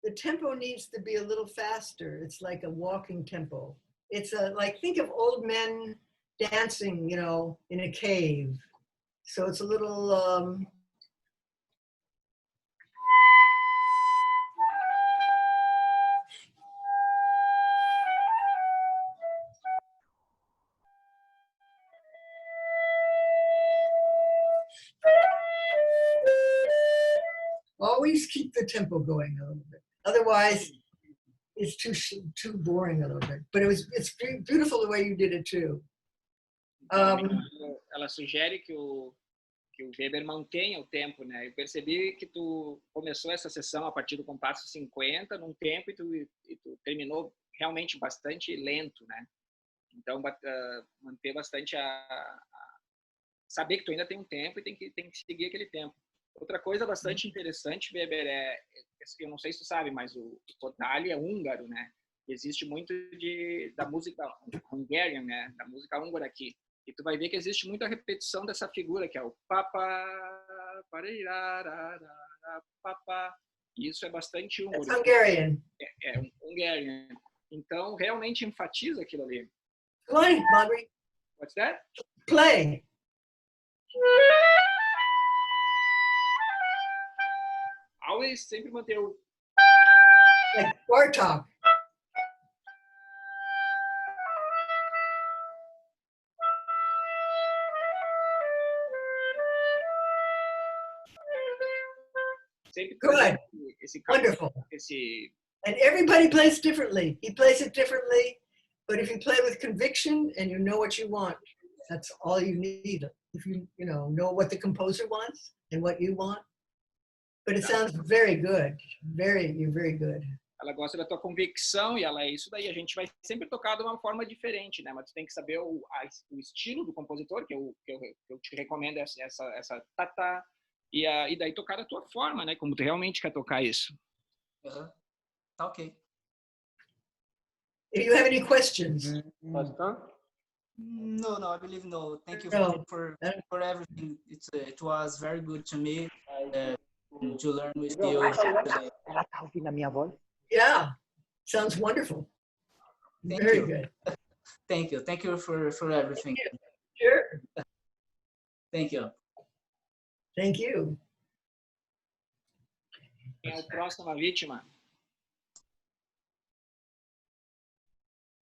The tempo needs to be a little faster. It's like a walking tempo. It's like, think of old men dancing, you know, in a cave. So it's a little, always keep the tempo going a little bit. Otherwise, it's too boring a little bit. But it's beautiful the way you did it too. Ela sugere que o Weber mantenha o tempo, né? Eu percebi que tu começou essa sessão a partir do compasso 50 num tempo e tu terminou realmente bastante lento, né? Então, manter bastante saber que tu ainda tem um tempo e tem que seguir aquele tempo. Outra coisa bastante interessante, Weber, eu não sei se tu sabe, mas o Kodály é húngaro, né? Existe muito da música hungarian, né? Da música húngara aqui. E tu vai ver que existe muita repetição dessa figura, que é o papá, papá. E isso é bastante húngaro. It's Hungarian. É hungarian. Então, realmente enfatiza aquilo ali. Play, Margaret. What's that? Play. Always, sempre manter o... Like Bartok. Sempre Good. Esse Wonderful. esse And everybody plays differently. He plays it differently. But if you play with conviction and you know what you want, that's all you need. If you know what the composer wants and what you want. But it sounds very good. You're very good. Ela gosta da tua convicção e ela é isso daí. A gente vai sempre tocar de uma forma diferente, né? Mas tu tem que saber o estilo do compositor, que eu te recomendo essa tata, e daí tocar da tua forma, né? Como tu realmente quer tocar isso. Tá ok. If you have any questions. No, I believe no. Thank you No. for everything. It was very good to me to learn with you. Ela tá ouvindo a minha voz? Yeah, sounds wonderful. Very good. Thank you for everything. Sure. Thank you. Thank you. Quem é a próxima vítima?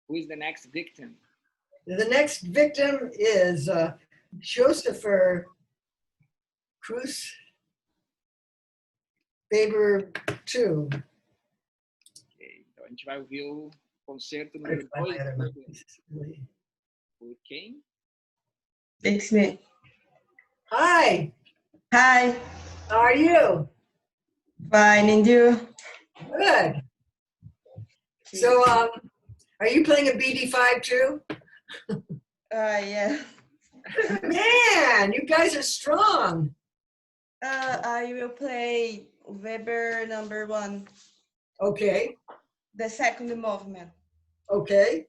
Who is the next victim? The next victim is Josepher Cruz Weber 2. Okay, então a gente vai ouvir o concerto número 2. Por quem? It's me. Hi, Hi. how are you? Fine, and you? Good. So, are you playing a BD5 too? Yeah. Man, you guys are strong. I will play Weber number 1, Okay, the second movement. okay.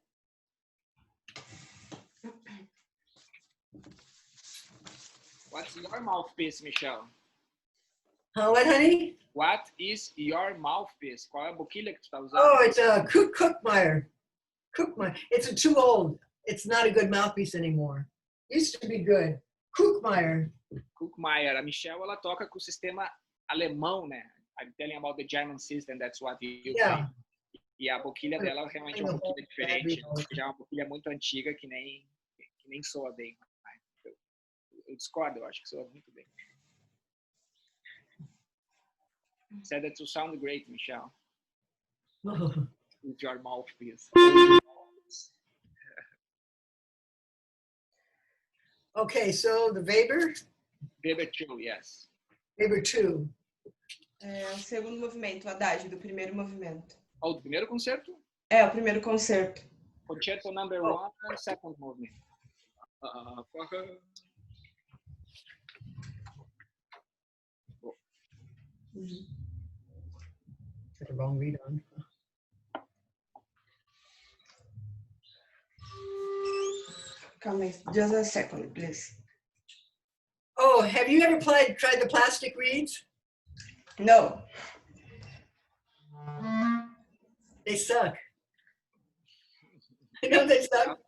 What's your mouthpiece, Michele? What, honey? What is your mouthpiece? Qual é a boquilha que tu tá usando? Oh, it's a Cookmeyer. It's too old. It's not a good mouthpiece anymore. Used to be good. Cookmeyer. Cookmeyer. A Michele, ela toca com o sistema alemão, né? I'm telling about the German system, that's what you Yeah. play. E a boquilha dela realmente é uma boquilha diferente. Já é uma boquilha muito antiga que nem soa bem. Eu discordo, eu acho que soa muito bem. Said that you sound great, Michele. With your mouthpiece. Okay, so the Weber? Weber 2, yes. Weber 2. É o segundo movimento, o adágio do primeiro movimento. Oh, do primeiro concerto? É, o primeiro concerto. Concerto number 1, second movement. Got the wrong read on. Calma aí, just a second, please. Oh, have you ever tried the plastic reeds? No. They suck. I know they suck.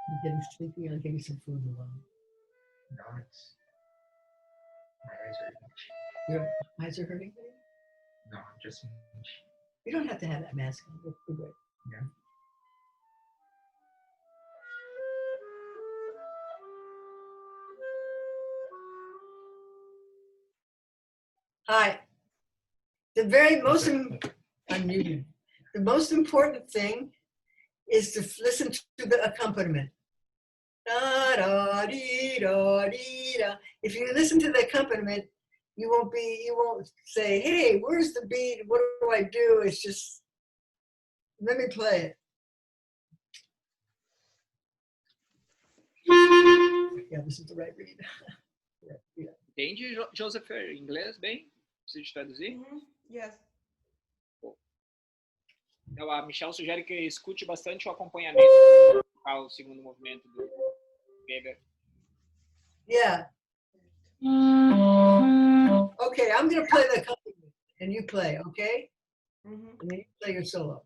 I'm getting sleepy. I'll give you some food along. No, it's my eyes are itchy. Your eyes are hurting? No, I'm just itchy. You don't have to have that mask on. We're good. Yeah. Hi. The very most unmuted. The most important thing is to listen to the accompaniment. Da, da, dee, da, dee, da. If you listen to the accompaniment, you won't say, hey, where's the beat? What do I do? It's just, let me play it. yeah, this is the right read. Yeah. Entende, Joseph, inglês bem? Preciso de traduzir? Yes. Então, a Michelle sugere que escute bastante o acompanhamento ao segundo movimento do Weber. Yeah. Okay, I'm going to play the accompaniment and you play, okay? And then you play your solo.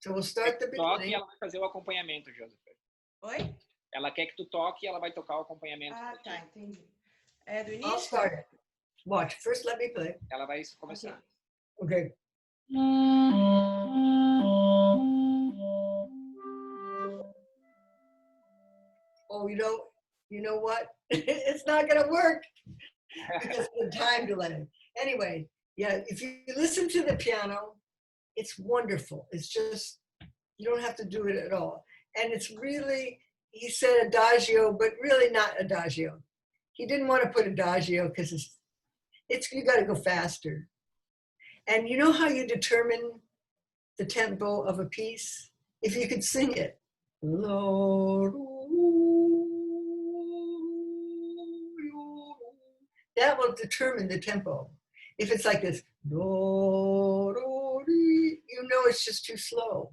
So we'll start the Toque e beginning. ela vai fazer o acompanhamento, Joseph. Oi? Ela quer que tu toque e ela vai tocar o acompanhamento. Ah, tá, entendi. É do I'll início? start it. Watch. First, let me play. Ela vai começar. Okay. Oh, you know what? It's not going to work because of the time delay. Anyway, yeah, if you listen to the piano, it's wonderful. It's just, you don't have to do it at all. And it's really, he said adagio, but really not adagio. He didn't want to put adagio because it's you got to go faster. And you know how you determine the tempo of a piece? If you could sing it. That will determine the tempo. If it's like this, you know it's just too slow.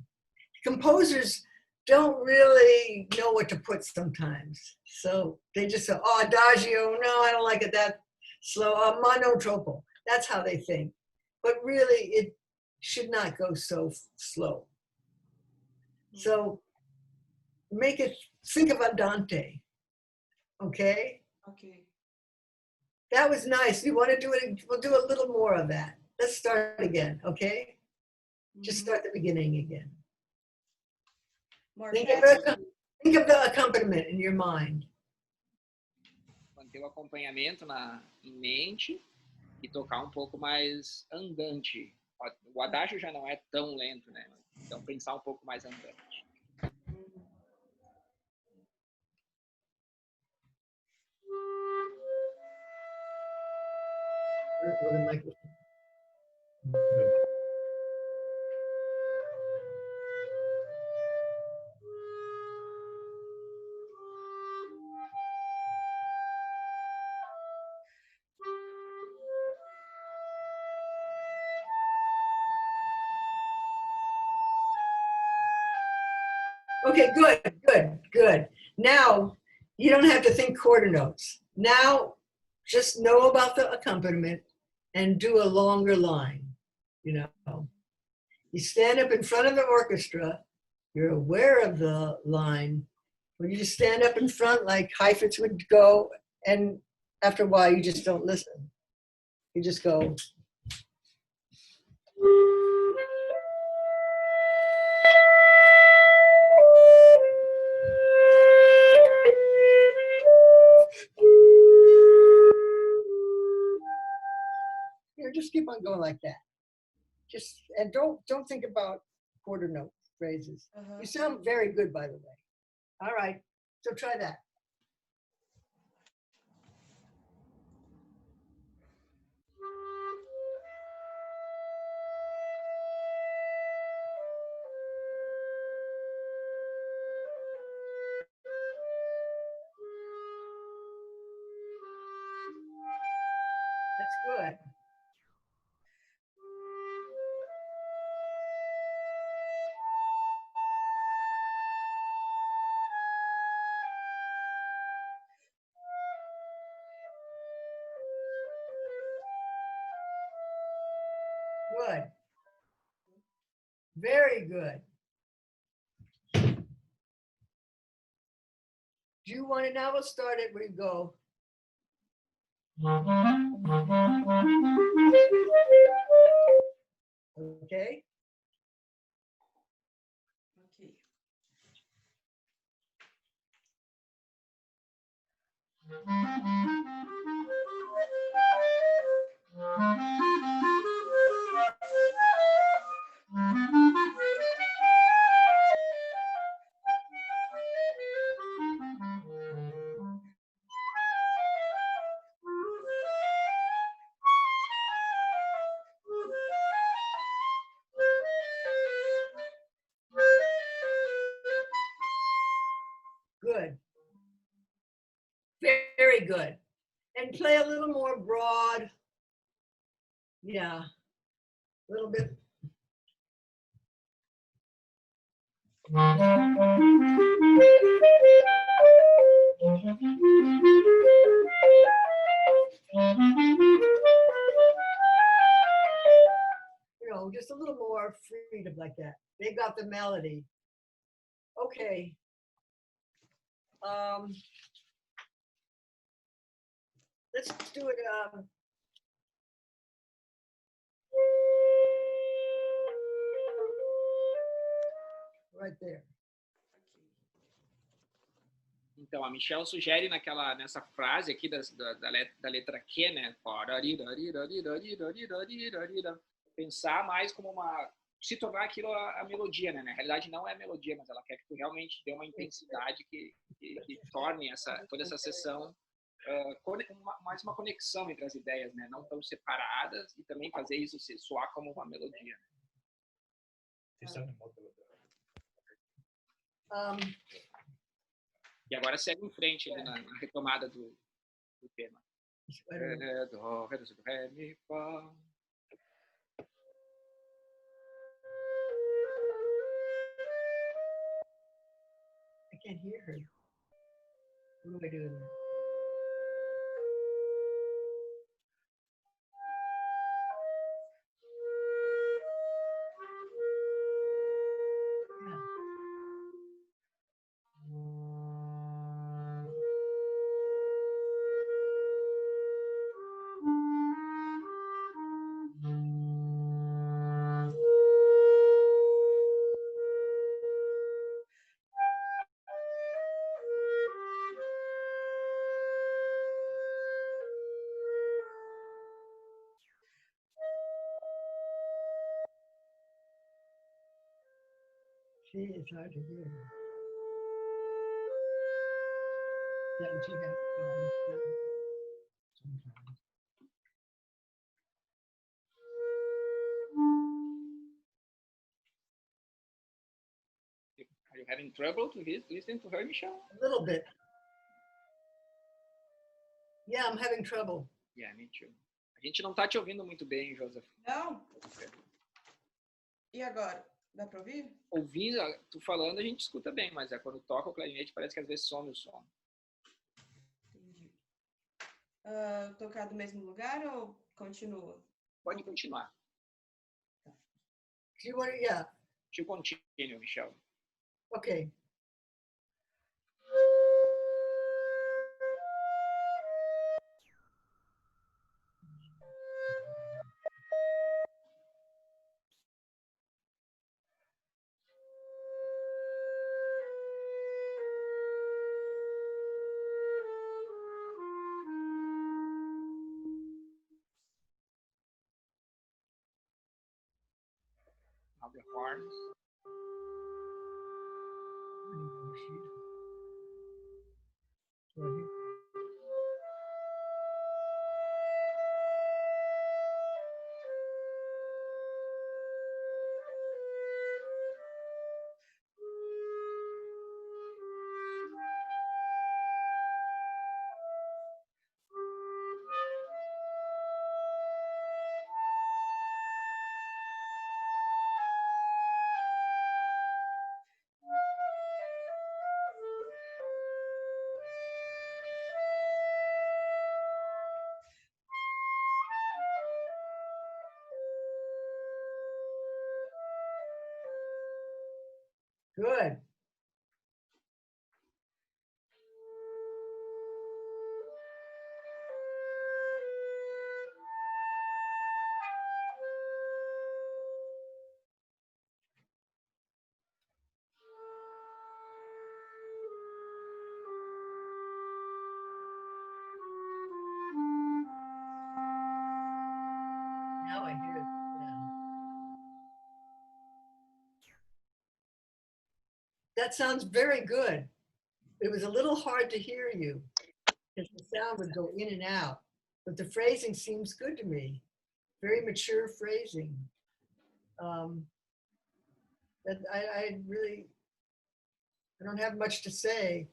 Composers don't really know what to put sometimes. So they just say, oh, adagio, no, I don't like it that slow. Monotropo, that's how they think. But really, it should not go so slow. So make it, think of andante, okay? Ok. That was nice. You want to do it? We'll do a little more of that. Let's start again, okay? Just start the beginning again. More Think fast. of the accompaniment in your mind. Manter o acompanhamento em mente e tocar um pouco mais andante. O adágio já não é tão lento, né? Então pensar um pouco mais andante. Okay, good. Now, you don't have to think quarter notes. Now, just know about the accompaniment and do a longer line, you know. You stand up in front of the orchestra, you're aware of the line, when you just stand up in front like Heifetz would go, and after a while, you just don't listen. You just go. Just keep on going like that. Just, and don't think about quarter note phrases. You sound very good, by the way. All right, so try that. That's good. Good. Very good. Do you want it now? We'll start it where you go. Okay. Ok. Good. Very good. And play a little more broad. Yeah, a little bit. You know, just a little more freedom like that. They got the melody. Okay. Let's do it. Right there. Então, a Michelle sugere nessa frase aqui da letra Q, né? Pensar mais como se tornar aquilo a melodia, né? Na realidade, não é a melodia, mas ela quer que tu realmente dê uma intensidade que torne toda essa sessão mais uma conexão entre as ideias, né? Não tão separadas, e também fazer isso soar como uma melodia. E agora segue em frente na retomada do tema. Do, ré, mi, fá. I can't hear her. What do I do? See, it's hard to hear. That what you have sometimes. Are you having trouble to listen to her, Michelle? A little bit. Yeah, I'm having trouble. Yeah, me too. A gente não tá te ouvindo muito bem, Joseph. Não? E agora? Dá para ouvir? Ouvindo, tu falando, a gente escuta bem, mas quando toca o clarinete parece que às vezes some o som. Entendi. Tocar do mesmo lugar ou continua? Pode continuar. Do you want to, yeah. To continue, Michelle. Okay. Now the horns. Good. Now I hear it. Yeah. That sounds very good. It was a little hard to hear you because the sound would go in and out, but the phrasing seems good to me. Very mature phrasing. That I don't have much to say.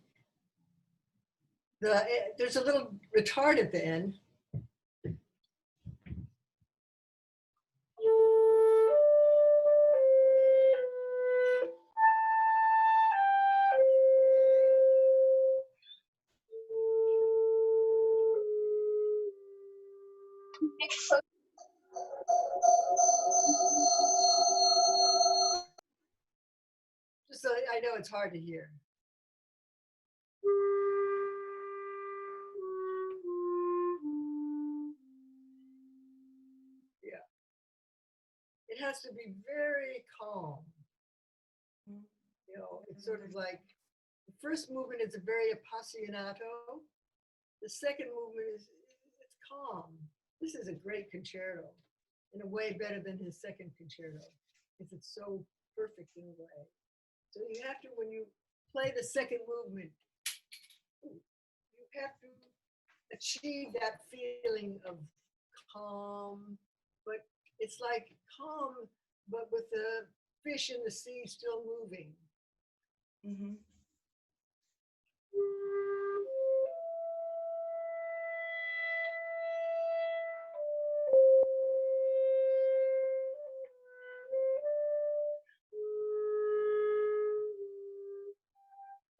there's a little retard at the end. Just so I know it's hard to hear. Yeah. It has to be very calm. You know, it's sort of like the first movement is a very appassionato. The second movement is it's calm. This is a great concerto, in a way better than his second concerto, because it's so perfect in a way. So you have to, when you play the second movement, you have to achieve that feeling of calm, but it's like calm, but with the fish in the sea still moving. Uhum.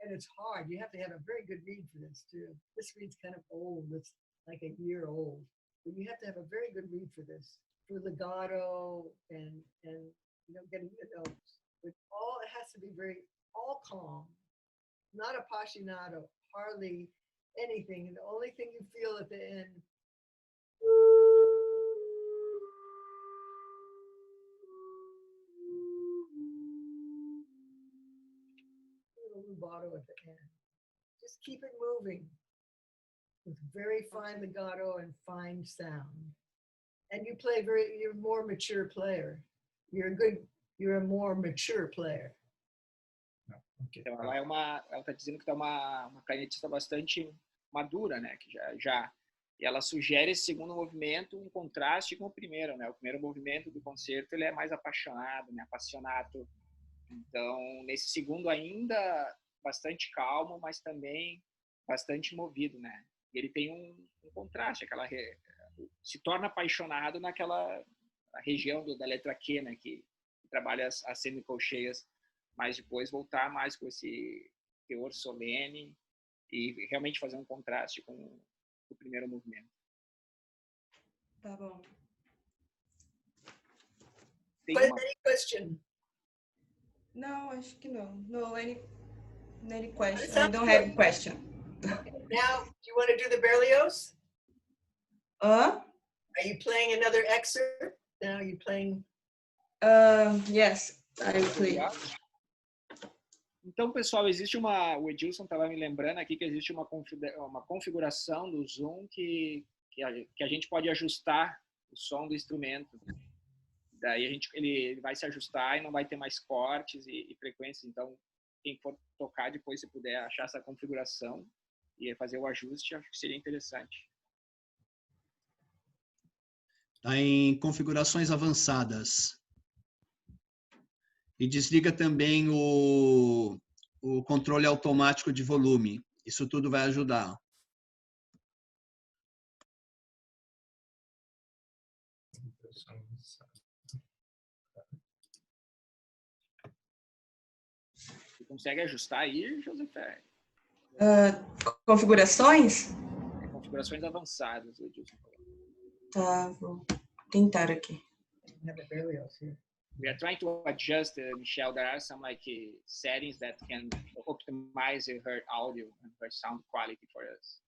And it's hard. You have to have a very good reed for this too. This reed's kind of old. It's like a year old. But you have to have a very good reed for this, for legato and you know, getting the notes. But all it has to be all calm, not appassionato, hardly anything. And the only thing you feel at the end. Rubato at the end. Just keep it moving with very fine legato and fine sound. And you play you're a more mature player. You're a more mature player. Okay. Então ela está dizendo que é uma clarinetista bastante madura, né? Que e ela sugere esse segundo movimento em contraste com o primeiro, né? O primeiro movimento do concerto ele é mais apaixonado, né? Apassionato. Então nesse segundo ainda bastante calmo, mas também bastante movido, né? E ele tem um contraste, se torna apaixonado naquela região da letra Q, né? Que trabalha as semicolcheias, mas depois voltar mais com esse teor solene e realmente fazer um contraste com o primeiro movimento. Tá bom. Any question? Não, acho que não. No, any question? I don't have a question. Now, do you want to do the Berlioz? Are you playing another excerpt? Now you playing? Yes, I play. Então, pessoal, existe o Edilson estava me lembrando aqui que existe uma configuração do Zoom que a gente pode ajustar o som do instrumento. Daí ele vai se ajustar e não vai ter mais cortes e frequências. Então, quem for tocar depois, se puder achar essa configuração e fazer o ajuste, acho que seria interessante. Está em configurações avançadas. E desliga também o controle automático de volume. Isso tudo vai ajudar. Você consegue ajustar aí, José? Configurações? Configurações avançadas, Edilson. Tá, vou tentar aqui. We are trying to adjust, Michele. There are some settings that can optimize her audio and her sound quality for us.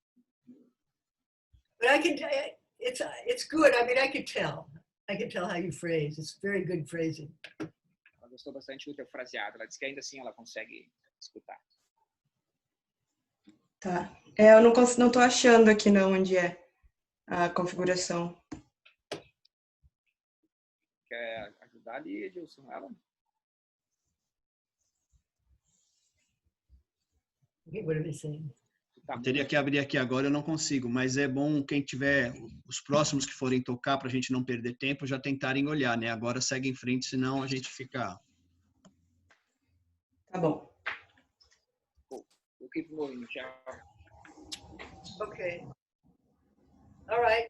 But it's good. I mean, I could tell how you phrase. It's very good phrasing. Ela gostou bastante do teu fraseado. Ela disse que ainda assim ela consegue escutar. Tá. Eu não tô achando aqui não onde é a configuração. Quer ajudar ali, Edilson? Ela? What are they saying? Eu teria que abrir aqui agora, eu não consigo, mas é bom quem tiver, os próximos que forem tocar, para a gente não perder tempo, já tentarem olhar, né? Agora segue em frente, senão a gente fica... Tá bom. We'll keep moving, Michele. Okay. All right.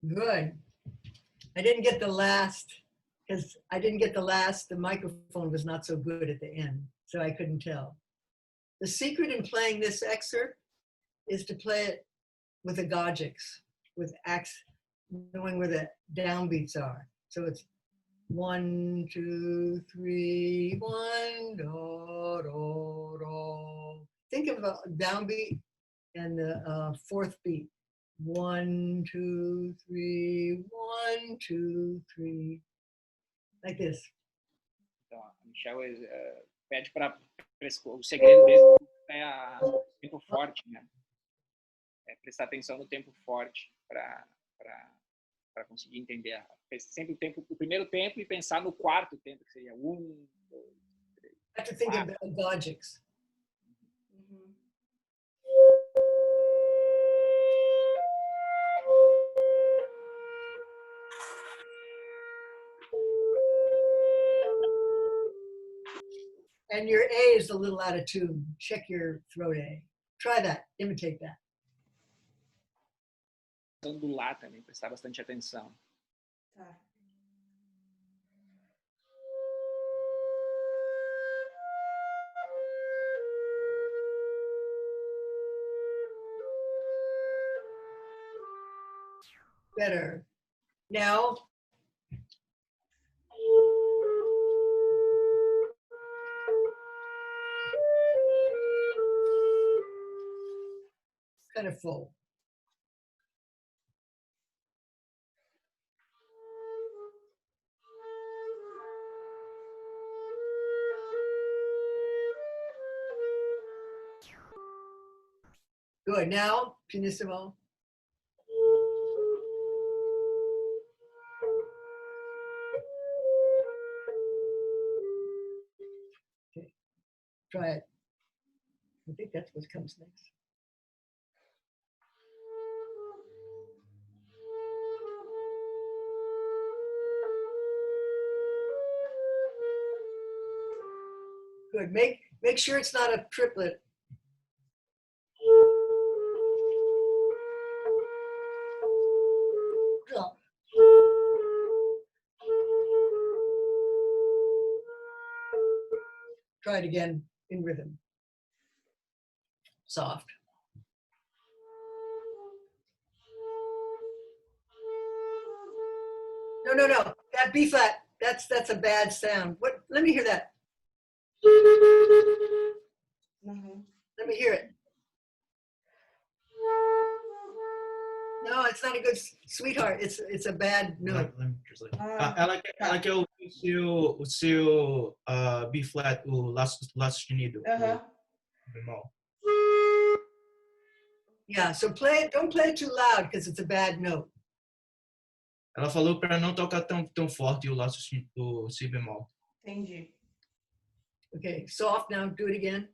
Good. I didn't get the last, because I didn't get the last, the microphone was not so good at the end, so I couldn't tell. The secret in playing this excerpt is to play it with the gogics, with acts, knowing where the downbeats are. So it's 1, 2, 3, 1, do, do, do. Think of a downbeat and the fourth beat. 1, 2, 3, 1, 2, 3. Like this. Então, a Michele pede para o segredo mesmo é o tempo forte, né? É prestar atenção no tempo forte para conseguir entender sempre o primeiro tempo e pensar no quarto tempo, que seria 1, 2, 3. I have to think of the gogics. And your A is a little out of tune. Check your throat A. Try that. Imitate that. Do lá também, prestar bastante atenção. Tá. Better. Now, kind of full. Good. Now, pianissimo. Okay. Try it. I think that's what comes next. Good. Make sure it's not a triplet. Try it again in rhythm. Soft. No. That B flat, that's a bad sound. What? Let me hear that. Let me hear it. No, it's not a good sweetheart. It's a bad note. Let me translate. Ela quer ouvir o seu B flat, o lá sustenido. Bemol. Yeah, so don't play it too loud because it's a bad note. Ela falou para não tocar tão forte o lá sustenido, o si bemol. Entendi. Okay, soft now. Do it again.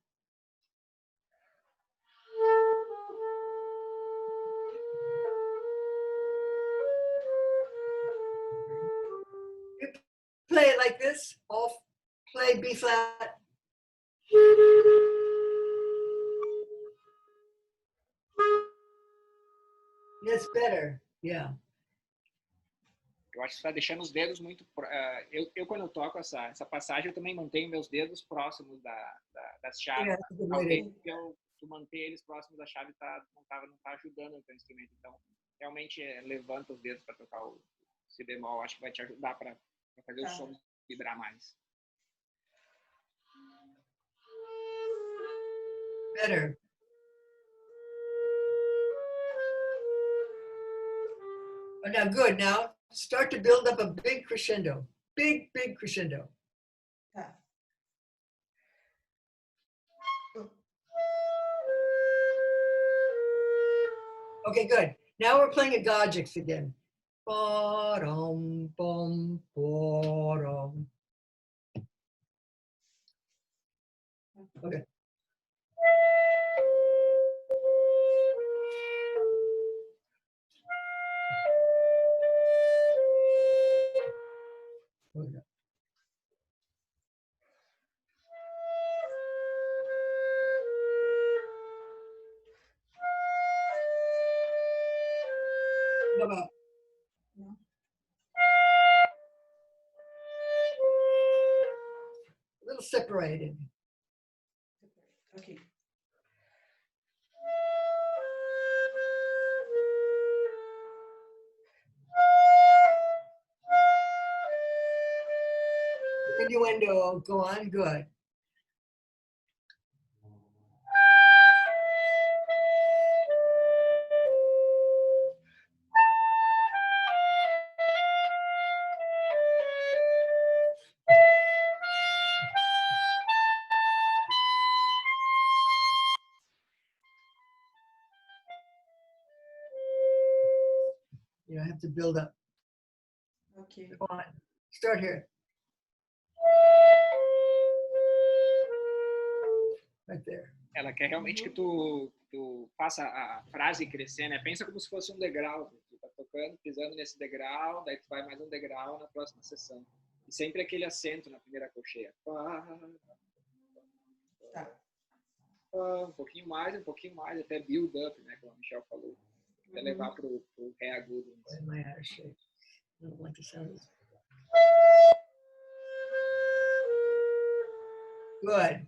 Play it like this. Off. Play B flat. That's better. Yeah. Eu acho que você está deixando os dedos muito... Eu quando eu toco essa passagem, eu também mantenho meus dedos próximos das chaves. Talvez tu manter eles próximos da chave não tá ajudando no teu instrumento. Então, realmente, levanta os dedos para tocar o si bemol. Acho que vai te ajudar para fazer o som vibrar mais. Better. Oh, now, good. Now, start to build up a big crescendo. Big crescendo. Tá. Okay, good. Now we're playing agogics again. Ba-dum, bum, ba-dum. Okay. Okay. How about? No. A little separated. Okay. Innuendo, go on, good. You know, I have to build up. Okay. Go on, start here. Right there. Ela quer realmente que tu faça a frase crescer, né? Pensa como se fosse um degrau. Tu tá tocando, pisando nesse degrau, daí tu vai mais um degrau na próxima sessão. E sempre aquele acento na primeira colcheia. Tá. Um pouquinho mais, até build up, né? Como a Michele falou. Até levar pro ré agudo. Why am I out of shape? I don't like the sound of this. Good.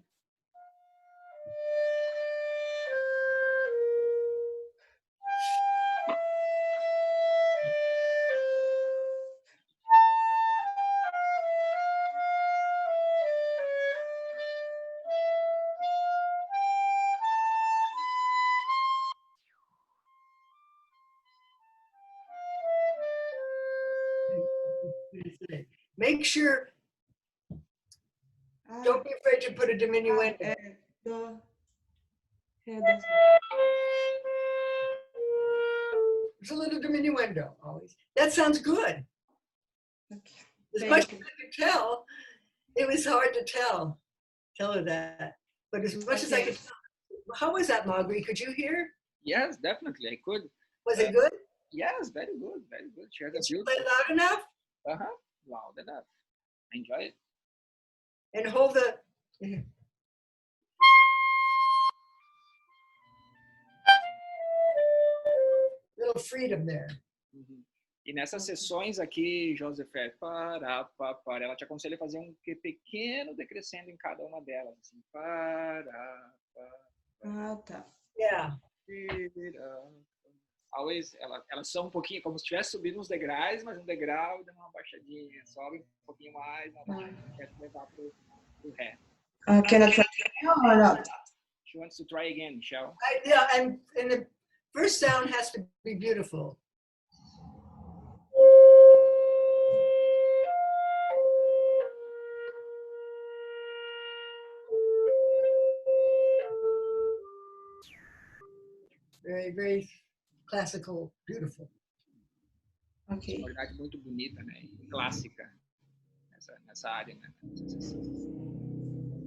Make sure, don't be afraid to put a diminuendo. Do. There's a little diminuendo always. That sounds good. Okay. As much as I could tell, it was hard to tell her that. But as much as I could tell. How was that, Magri? Could you hear? Yes, definitely, I could. Was it good? Yes, very good, very good. She has a Did you beautiful... play loud enough? Loud enough. I enjoy it. And hold the... Little freedom there. E nessas sessões aqui, Joseph, ela te aconselha a fazer um pequeno decrescendo em cada uma delas. Assim, Tá. Yeah. Always, elas são um pouquinho, como se estivesse subindo uns degraus, mas um degrau e dando uma baixadinha. Sobe um pouquinho mais, uma baixadinha, quer levar pro ré. Can I try or not? She wants to try again, Michele. Yeah, and the first sound has to be beautiful. Very, very classical, beautiful. Ok. Uma verdade muito bonita, né? E clássica nessa área, né?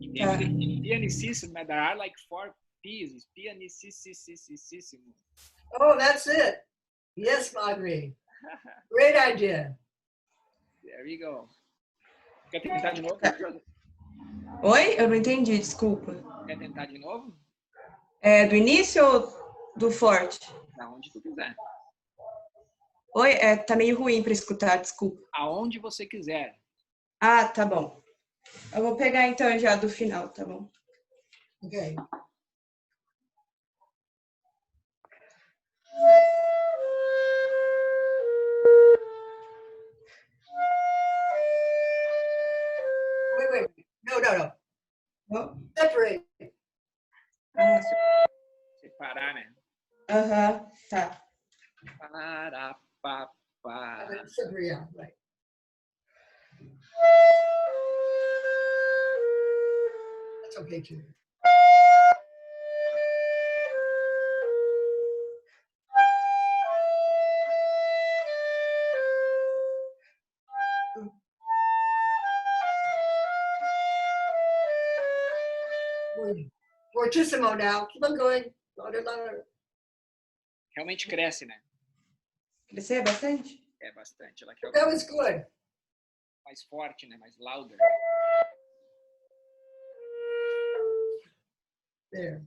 E tem pianicíssimo, né? There are like 4 P's. Pianicíssimo. Oh, that's it. Yes, Magri. Great idea. There you go. Quer tentar de novo? Oi? Eu não entendi, desculpa. Quer tentar de novo? É do início ou do forte? Da onde tu quiser. Oi, tá meio ruim para escutar, desculpa. Aonde você quiser. Ah, tá bom. Eu vou pegar então já do final, tá bom? Okay. Wait. No. Oh. Separate. Ah, Separar, né? aham, tá. Para, pa, pa. Separate, yeah, right. That's okay too. Fortissimo now. Keep on going. Louder. Realmente cresce, né? Crescer bastante? É bastante. Ela quer That was good. mais forte, né? Mais louder. There.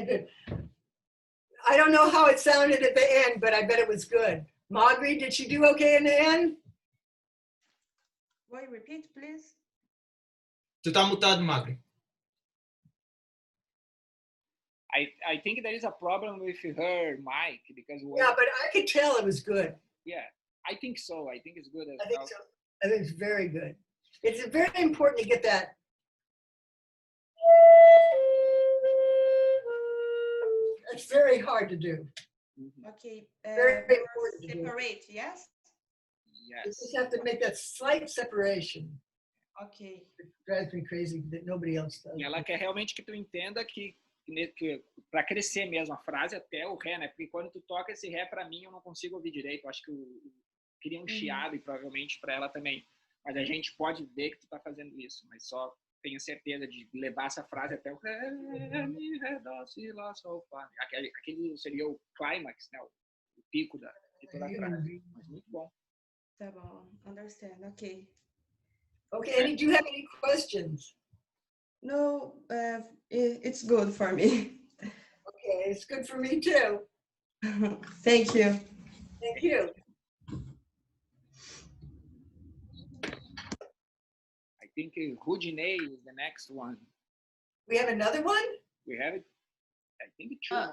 Good. I don't know how it sounded at the end, but I bet it was good. Magri, did she do okay in the end? Will you repeat, please? Tu tá mutado, Magri. I think there is a problem with her mic because Yeah, but I could tell it was good. yeah, I think so. I think it's good as I think well. so. I think it's very good. It's very important to get that. It's very hard to do. Okay. Very important to do. Separate, yes? You Yes. just have to make that slight separation. Okay. It drives me crazy that nobody else does. E ela quer realmente que tu entenda que para crescer mesmo a frase até o ré, né? Porque quando tu toca esse ré, para mim, eu não consigo ouvir direito. Eu acho que queria um chiado e provavelmente para ela também. Mas a gente pode ver que tu tá fazendo isso, mas só tenho certeza de levar essa frase até o ré, mi, ré, dó, si, lá, sol, fá. Aquele seria o clímax, né? O pico de toda a frase. Mas muito bom. Tá bom. Understand. Okay. Okay, and do you have any questions? No, it's good for me. Okay, it's good for me too. Thank you. Thank you. I think Rudinei is the next one. We have another one? We have it. I think it's true.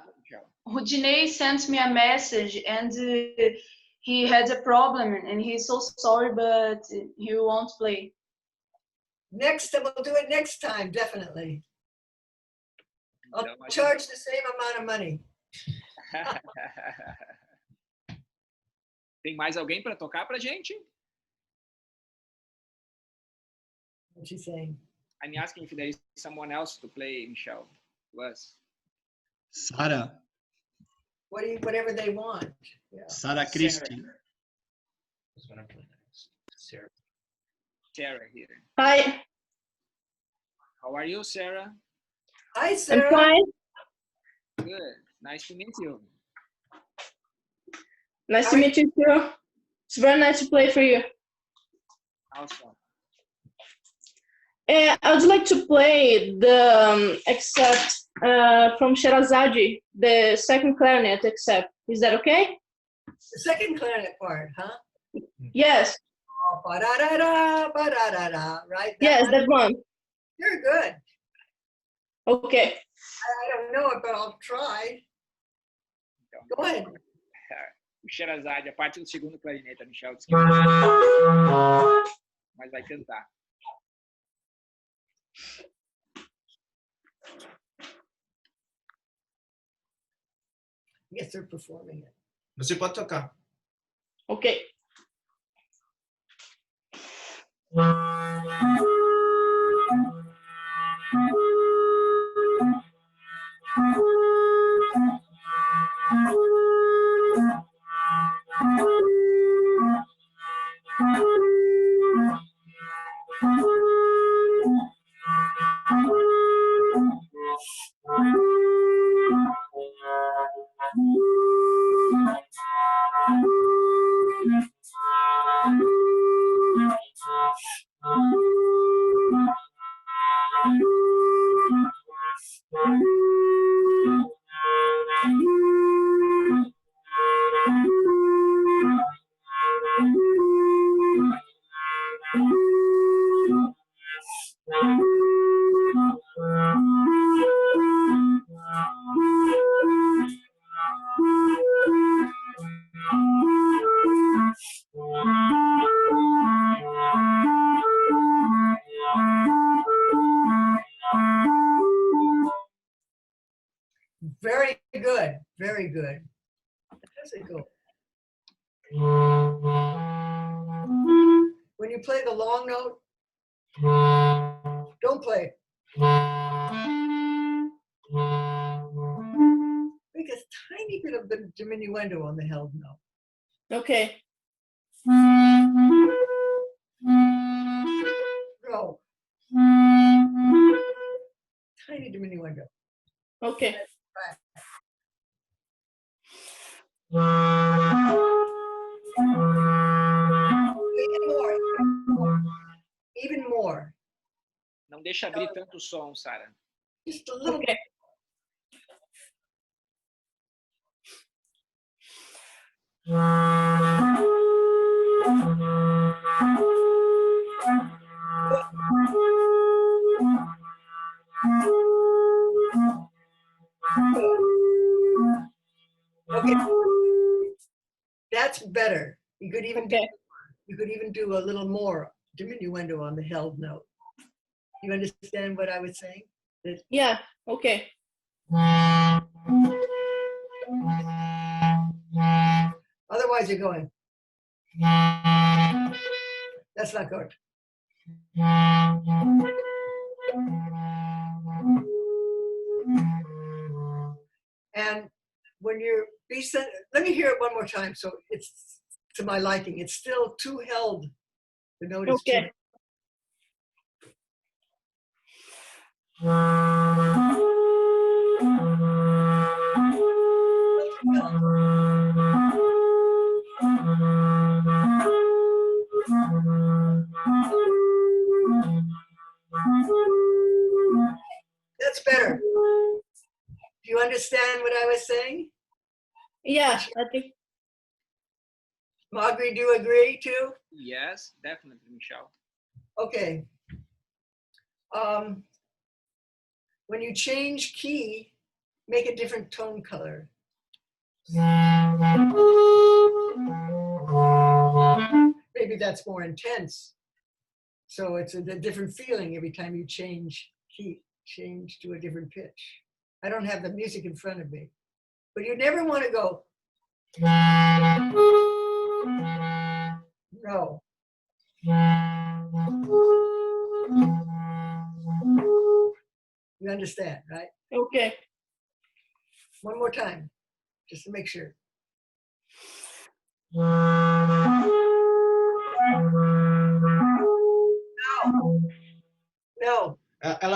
Rudinei sent me a message and he had a problem and he's so sorry, but he won't play. Next, we'll do it next time, definitely. I'll charge the same amount of money. Tem mais alguém para tocar pra gente? What's she saying? I'm asking if there is someone else to play, Michele. Was Sara. Whatever they want. Yeah. Sara Christie. Sarah here. Hi. How are you, Sarah? Hi, Sarah. I'm fine. Good. Nice to meet you. Nice to meet you too. It's very nice to play for you. Awesome. I would like to play the except from Sherazade, the second clarinet except. Is that okay? The second clarinet part, huh? Yes. Oh, ba-da-da-da, ba-da-da-da, right? Yes, that one. You're good. Okay. I don't know it, but I'll try. Go ahead. O Sherazade, a parte do segundo clarinete, a Michele disse que mas vai cantar. Yes, they're performing it. Você pode tocar. Okay. Very good, very good. How's it go? When you play the long note, don't play it. Make a tiny bit of the diminuendo on the held note. Okay. Go. Tiny diminuendo. Okay. Even more. Não deixa abrir tanto o som, Sara. Just a little Okay. Okay. That's better. You could even Okay. do a little more diminuendo on the held note. You understand what I was saying? That Yeah. Okay. otherwise you're going. That's not good. And when you're let me hear it one more time so it's to my liking. It's still too held. The note is Okay. too. That's better. Do you understand what I was saying? Yeah, I think. Magri, do you agree too? Yes, definitely, Michele. Okay. When you change key, make a different tone color. Maybe that's more intense. So it's a different feeling every time you change key, change to a different pitch. I don't have the music in front of me, but you never want to go. No. You understand, right? Okay. One more time, just to make sure. No.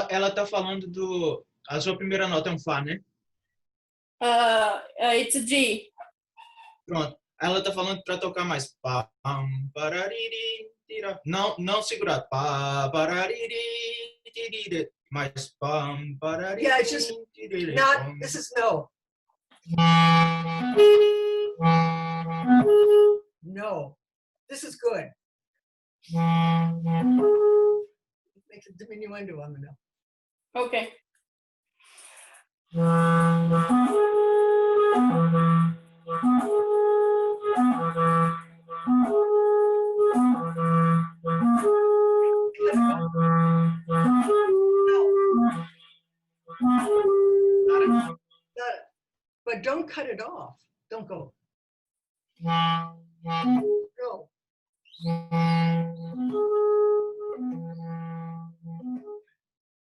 Ela tá falando do... A sua primeira nota é um Fá, né? It's a G. Pronto. Ela tá falando para tocar mais. Pam, parariri, tira. Não segurar. Pá, parariri, tirire. Mais pam, parariri, Yeah, it's just tirire, not, pam. this is no. No. This is good. Make a diminuendo on the no. Okay. But don't cut it off. Don't go. Go.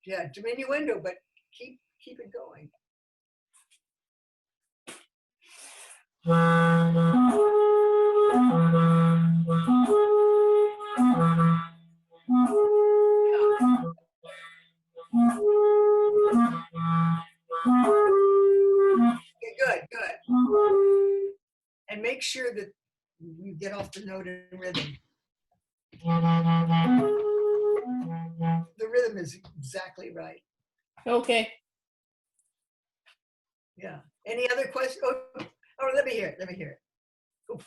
Yeah, diminuendo, but keep it going. sure that you get off the note in rhythm. The rhythm is exactly right. Okay. Yeah. Any other questions? Oh, let me hear it. Let me hear it. Go.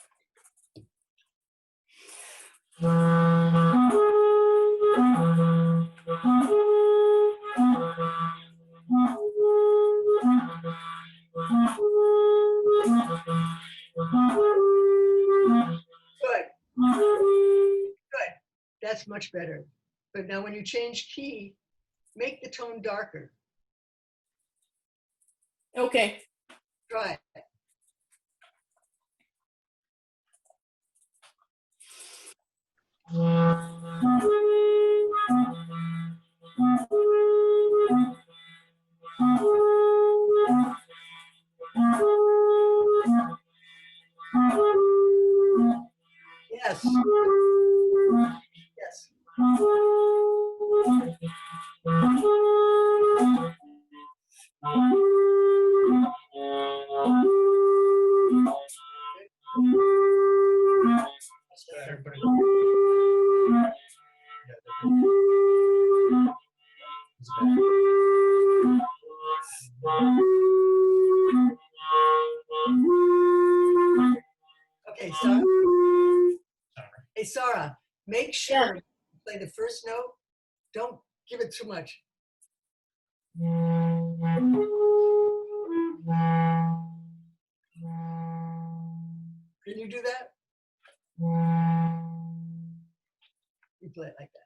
Good. Good. That's much better. But now when you change key, make the tone darker. Okay. Try it. Yes. Yes. Okay, Sarah. Hey, Sarah, make sure you play the first note. Don't give it too much. Can you do that? You play it like that.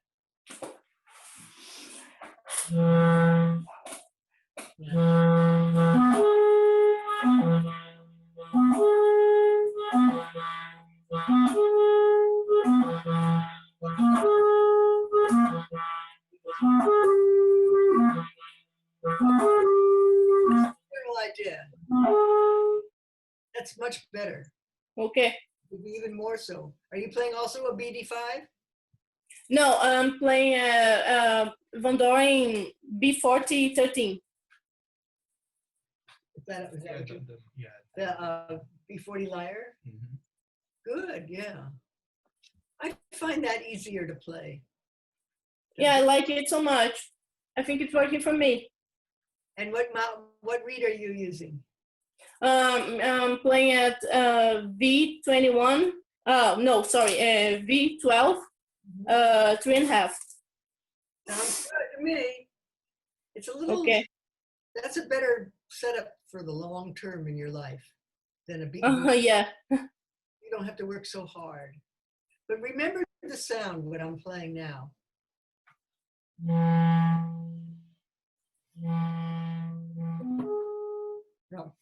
General idea. That's much better. Okay. Would be even more so. Are you playing also a BD5? No, I'm playing Van Doren B40 13. Is that what you, the B40 lyre? Mhm. Good, yeah. I find that easier to play. Yeah, I like it so much. I think it's working for me. And what reed are you using? I'm playing at V21. No, sorry, V12, 3.5. Sounds good to me. It's a little, Okay. that's a better setup for the long term in your life than a beat. Yeah. You don't have to work so hard. But remember the sound when I'm playing now. No.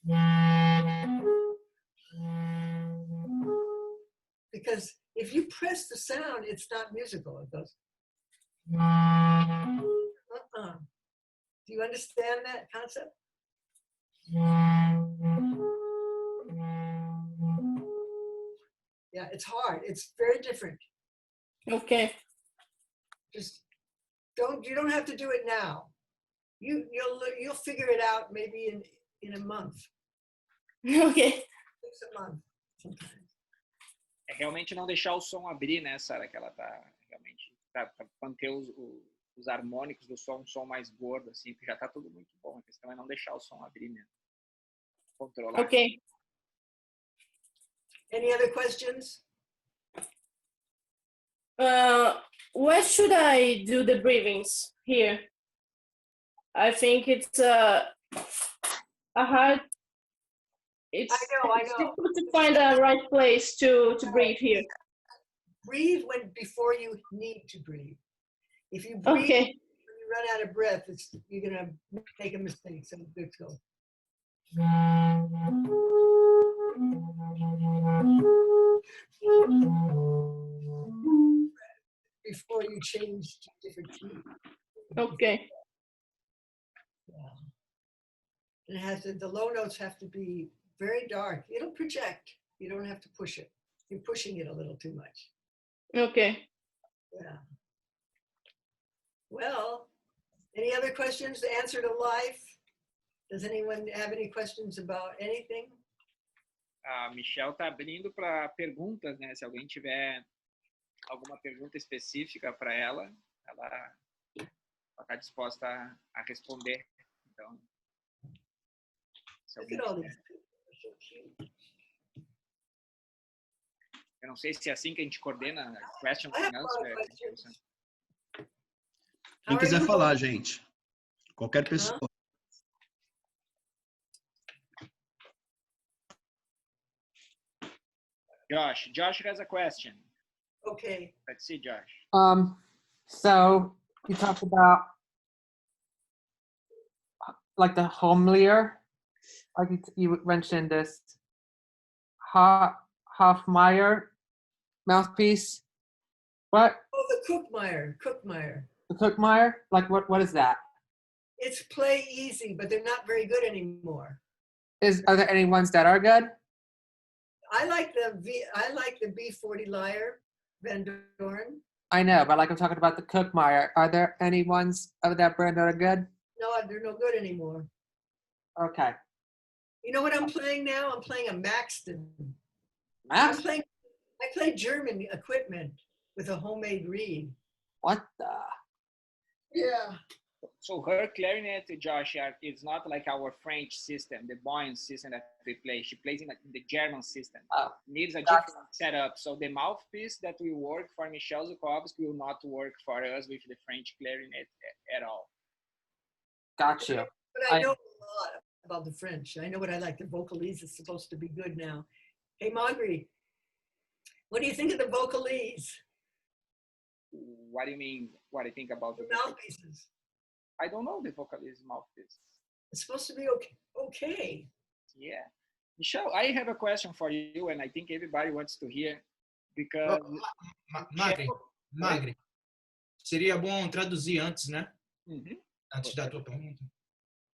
Because if you press the sound, it's not musical. It goes. Do you understand that concept? Yeah, it's hard. It's very different. Okay. Just you don't have to do it now. You'll figure it out maybe in a month. Okay. It's a month sometimes. É realmente não deixar o som abrir, né, Sara? Que ela tá realmente para manter os harmônicos do som, um som mais gordo, assim, porque já tá tudo muito bom. A questão é não deixar o som abrir mesmo. Controlar. Okay. Any other questions? Where should I do the breathings here? I think it's a hard. It's I know. difficult to find the right place to breathe here. Breathe before you need to breathe. If you breathe Okay. when you run out of breath, you're gonna make a mistake. So let's go. Before you change to different key. Okay. Yeah. And the low notes have to be very dark. It'll project. You don't have to push it. You're pushing it a little too much. Okay. Yeah. Well, any other questions? The answer to life? Does anyone have any questions about anything? A Michele está abrindo para perguntas, né? Se alguém tiver alguma pergunta específica para ela, ela está disposta a responder. Então, se alguém tiver... Eu não sei se é assim que a gente coordena questions and answers. Quem quiser falar, gente. Qualquer pessoa. Josh has a question. Okay. Let's see, Josh. So you talked about like the homelier, like you mentioned this Hofmeyer mouthpiece. What? Oh, the Cookmeyer. The Cookmeyer? Like what is that? It's play easy, but they're not very good anymore. Are there any ones that are good? I like the B40 Lyre, Van Doren. I know, but like I'm talking about the Cookmeyer. Are there any ones of that brand that are good? No, they're no good anymore. Okay. You know what I'm playing now? I'm playing a Maxton. Maxton? I play German equipment with a homemade reed. What the? Yeah. So her clarinet, Josh, is not like our French system, the Boyan system that we play. She plays in the German system. Oh, needs a different setup. So the mouthpiece that will work for Michele Zukovsky will not work for us with the French clarinet at all. Gotcha. But I know a lot about the French. I know what I like. The vocalese is supposed to be good now. Hey, Magri, what do you think of the vocalese? What do you mean? What I think about the mouthpieces? I don't know the vocalist mouthpiece. It's supposed to be okay. Yeah. Michele, I have a question for you, and I think everybody wants to hear, because... Magri, seria bom traduzir antes, né? Uhum. Antes da tua pergunta.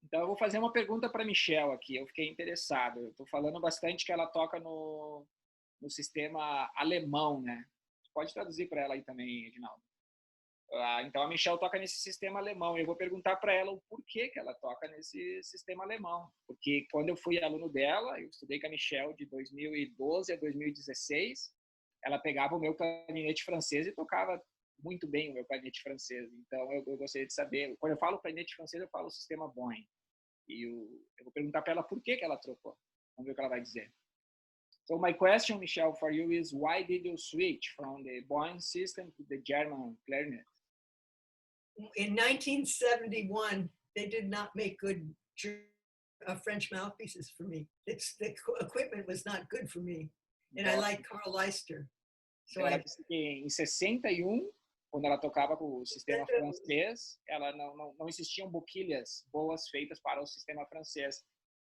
Então, eu vou fazer uma pergunta para a Michele aqui. Eu fiquei interessado. Eu estou falando bastante que ela toca no sistema alemão, né? Pode traduzir para ela aí também, Edinaldo. Então, a Michele toca nesse sistema alemão. Eu vou perguntar para ela o porquê que ela toca nesse sistema alemão. Porque quando eu fui aluno dela, eu estudei com a Michele de 2012 a 2016, ela pegava o meu clarinete francês e tocava muito bem o meu clarinete francês. Então, eu gostaria de saber. Quando eu falo clarinete francês, eu falo o sistema Boyan. E eu vou perguntar para ela por que ela trocou. Vamos ver o que ela vai dizer. So my question, Michele, for you is, why did you switch from the Boyan system to the German clarinet? In 1971, they did not make good French mouthpieces for me. The equipment was not good for me. And I like Carl Leister. So ela disse que em 61, quando ela tocava com o sistema francês, ela não existiam boquilhas boas feitas para o sistema francês.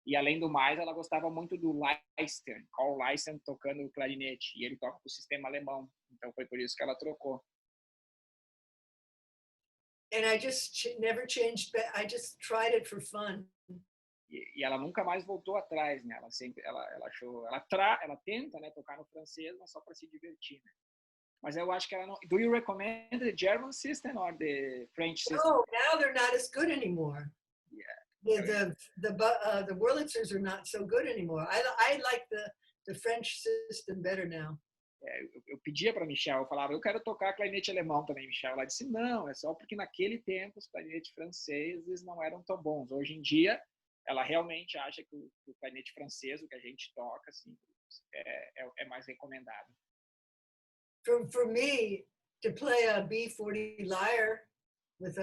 E, além do mais, ela gostava muito do Leister, Carl Leister, tocando o clarinete. E ele toca com o sistema alemão. Então, foi por isso que ela trocou. And I just never changed. I just tried it for fun. E ela nunca mais voltou atrás, né? Ela achou, ela tenta, né, tocar no francês, mas só para se divertir, né? Mas eu acho que ela não. Do you recommend the German system or the French system? No, now they're not as good anymore. Yeah. The Wurlitzers are not so good anymore. I like the French system better now. Eu pedia para a Michele, eu falava, eu quero tocar clarinete alemão também, Michele. Ela disse, não, é só porque naquele tempo os clarinetes franceses não eram tão bons. Hoje em dia, ela realmente acha que o clarinete francês, o que a gente toca, assim, é mais recomendado. For me, to play a B40 lyre with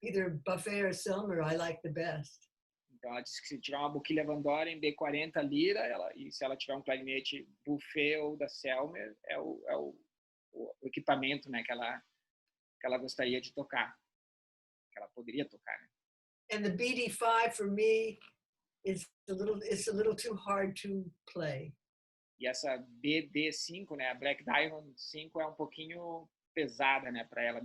either Buffet or Selmer, I like the best. Então, ela disse que se tiver uma boquilha Van Doren B40 lira, e se ela tiver um clarinete Buffet ou da Selmer, é o equipamento, né, que ela gostaria de tocar, que ela poderia tocar, né? And the BD5 for me is a little too hard to play. E essa BD5, né, a Black Diamond 5 é um pouquinho pesada, né, para ela,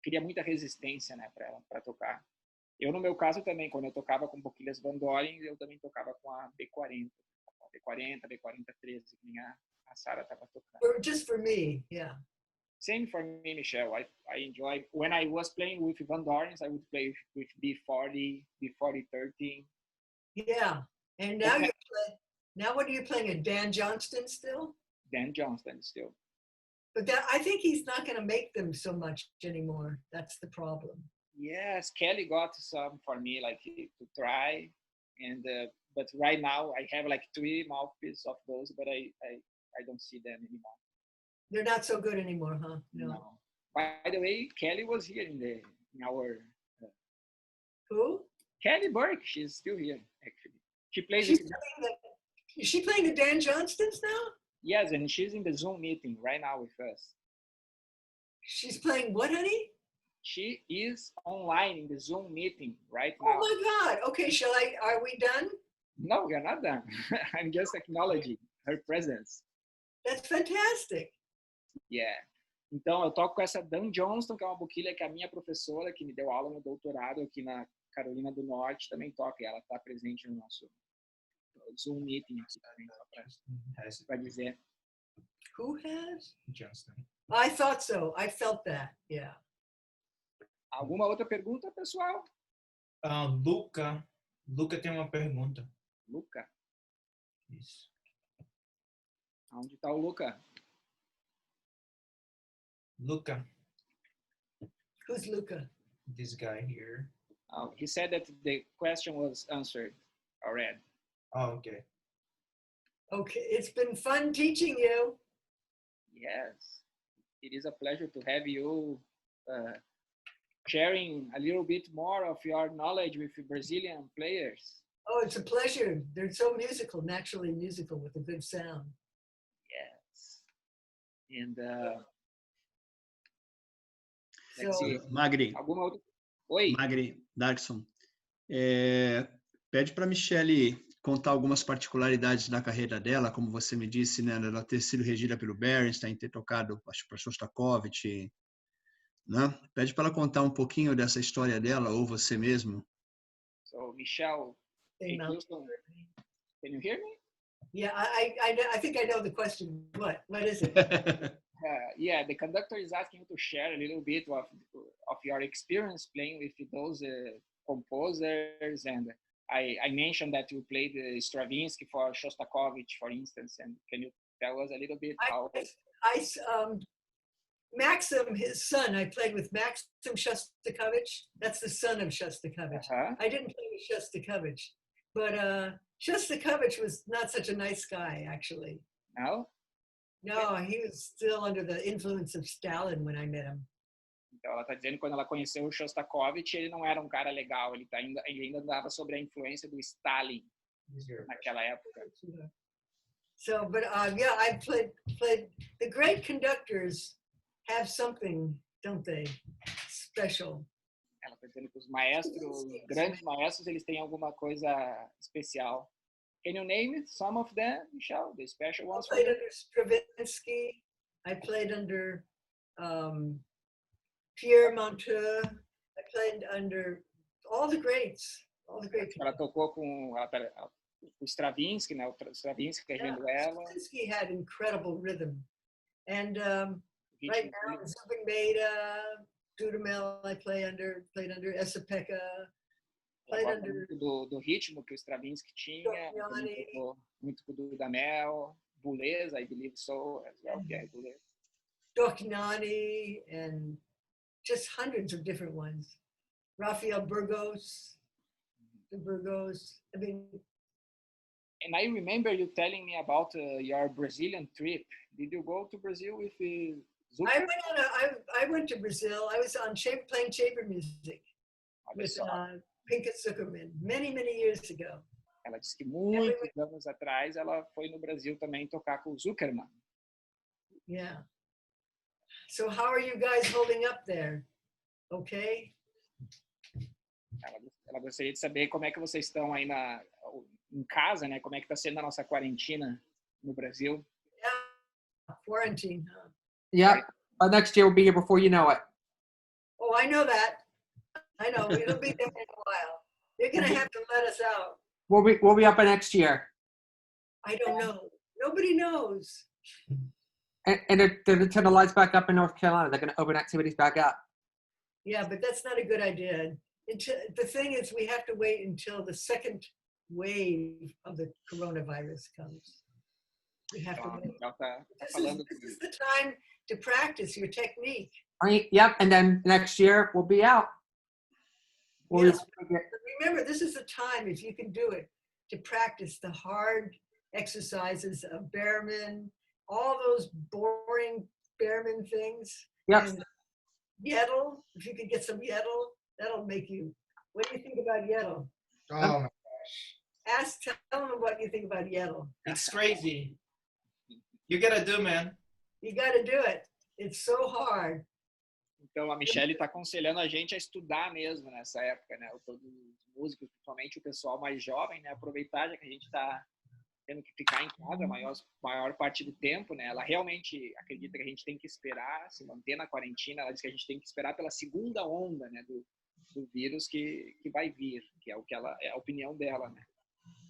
cria muita resistência, né, para ela para tocar. Eu, no meu caso, também, quando eu tocava com boquilhas Van Doren, eu também tocava com a B40, B40-13, que a Sarah estava tocando. Just for me, yeah. Same for me, Michele. I enjoy, when I was playing with Van Dorens, I would play with B40, B40-13. Yeah, and now Now what are you playing, a Dan Johnston still? Dan Johnston still. But that, I think he's not going to make them so much anymore. That's the problem. Yes, Kelly got some for me, like to try, and but right now I have like 3 mouthpieces of those, but I don't see them anymore. They're not so good anymore, huh? No. By the way, Kelly was here in our. Who? Kelly Burke. She's still here actually. She plays. Is she playing the Dan Johnstons now? Yes, and she's in the Zoom meeting right now with us. She's playing what, honey? She is online in the Zoom meeting right now. Oh my God. Okay, are we done? No, we're not done. I'm just acknowledging her presence. That's fantastic. Yeah. Então, eu toco com essa Dan Johnston, que é uma boquilha que a minha professora, que me deu aula no doutorado aqui na Carolina do Norte, também toca. E ela está presente no nosso Zoom meeting aqui também, só para dizer. Who has? Johnston. I thought so. I felt that. Yeah. Alguma outra pergunta, pessoal? Luca tem uma pergunta. Luca? Isso. Onde está o Luca? Luca. Who's Luca? This guy here. Oh, he said that the question was answered already. Oh, okay. Okay, it's been fun teaching you. Yes, it is a pleasure to have you sharing a little bit more of your knowledge with Brazilian players. Oh, it's a pleasure. They're so musical, naturally musical with a good sound. Yes. And Magri. Alguma outra? Oi. Magri, Darkson. Pede para Michele contar algumas particularidades da carreira dela, como você me disse, né, ela ter sido regida pelo Bernstein, ter tocado, acho, para Shostakovich, né? Pede para ela contar um pouquinho dessa história dela, ou você mesmo. So, Michele, can you hear me? Yeah, I think I know the question. What is it? Yeah, the conductor is asking you to share a little bit of your experience playing with those composers, and I mentioned that you played Stravinsky for Shostakovich, for instance, and can you tell us a little bit how? Maxim, his son, I played with Maxim Shostakovich. That's the son of Shostakovich. I didn't play with Shostakovich, but Shostakovich was not such a nice guy, actually. No? No, he was still under the influence of Stalin when I met him. Então, ela está dizendo que quando ela conheceu o Shostakovich, ele não era um cara legal, ele ainda andava sobre a influência do Stalin naquela época. So, but yeah, I played. The great conductors have something, don't they? Special. Ela está dizendo que os maestros, grandes maestros, eles têm alguma coisa especial. Can you name some of them, Michele? The special ones? I played under Stravinsky. I played under Pierre Monteux. I played under all the greats. All the great. Ela tocou com o Stravinsky, né? O Stravinsky regendo ela. Stravinsky had incredible rhythm, and right now in something made Dudamel. I played under Essa-Pekka. Do ritmo que o Stravinsky tinha, muito com o Dudamel, Boulez, I believe so, as well. Yeah, Boulez. Dochnani, and just hundreds of different ones. Rafael Burgos, the Burgos. I mean. And I remember you telling me about your Brazilian trip. Did you go to Brazil with Zucker? I went to Brazil. I was on playing chamber music with Pinka Zuckerman many years ago. Ela disse que muitos anos atrás ela foi no Brasil também tocar com o Zuckerman. Yeah. So how are you guys holding up there? Okay? Ela gostaria de saber como é que vocês estão aí em casa, né? Como é que está sendo a nossa quarentena no Brasil? Yeah, quarantine. Yeah, next year will be here before you know it. Oh, I know that. I know, it'll be there in a while. You're going to have to let us out. We'll be up by next year. I don't know. Nobody knows. And they're going to turn the lights back up in North Carolina. They're going to open activities back up. Yeah, but that's not a good idea. The thing is, we have to wait until the second wave of the coronavirus comes. We have to wait. This is the time to practice your technique. Yep, and then next year we'll be out. Yes. Remember, this is the time, if you can do it, to practice the hard exercises of Behrman, all those boring Behrman things. Yep. And Yedel, if you could get some Yedel, that'll make you. What do you think about Yedel? Oh my gosh. Tell them what you think about Yedel. It's crazy. You gotta do, man. You gotta do it. It's so hard. Então, a Michele está aconselhando a gente a estudar mesmo nessa época, né? Todos os músicos, principalmente o pessoal mais jovem, né? Aproveitar, já que a gente está tendo que ficar em casa a maior parte do tempo, né? Ela realmente acredita que a gente tem que esperar, se manter na quarentena. Ela diz que a gente tem que esperar pela segunda onda, né? Do vírus que vai vir, que é o que ela é a opinião dela, né?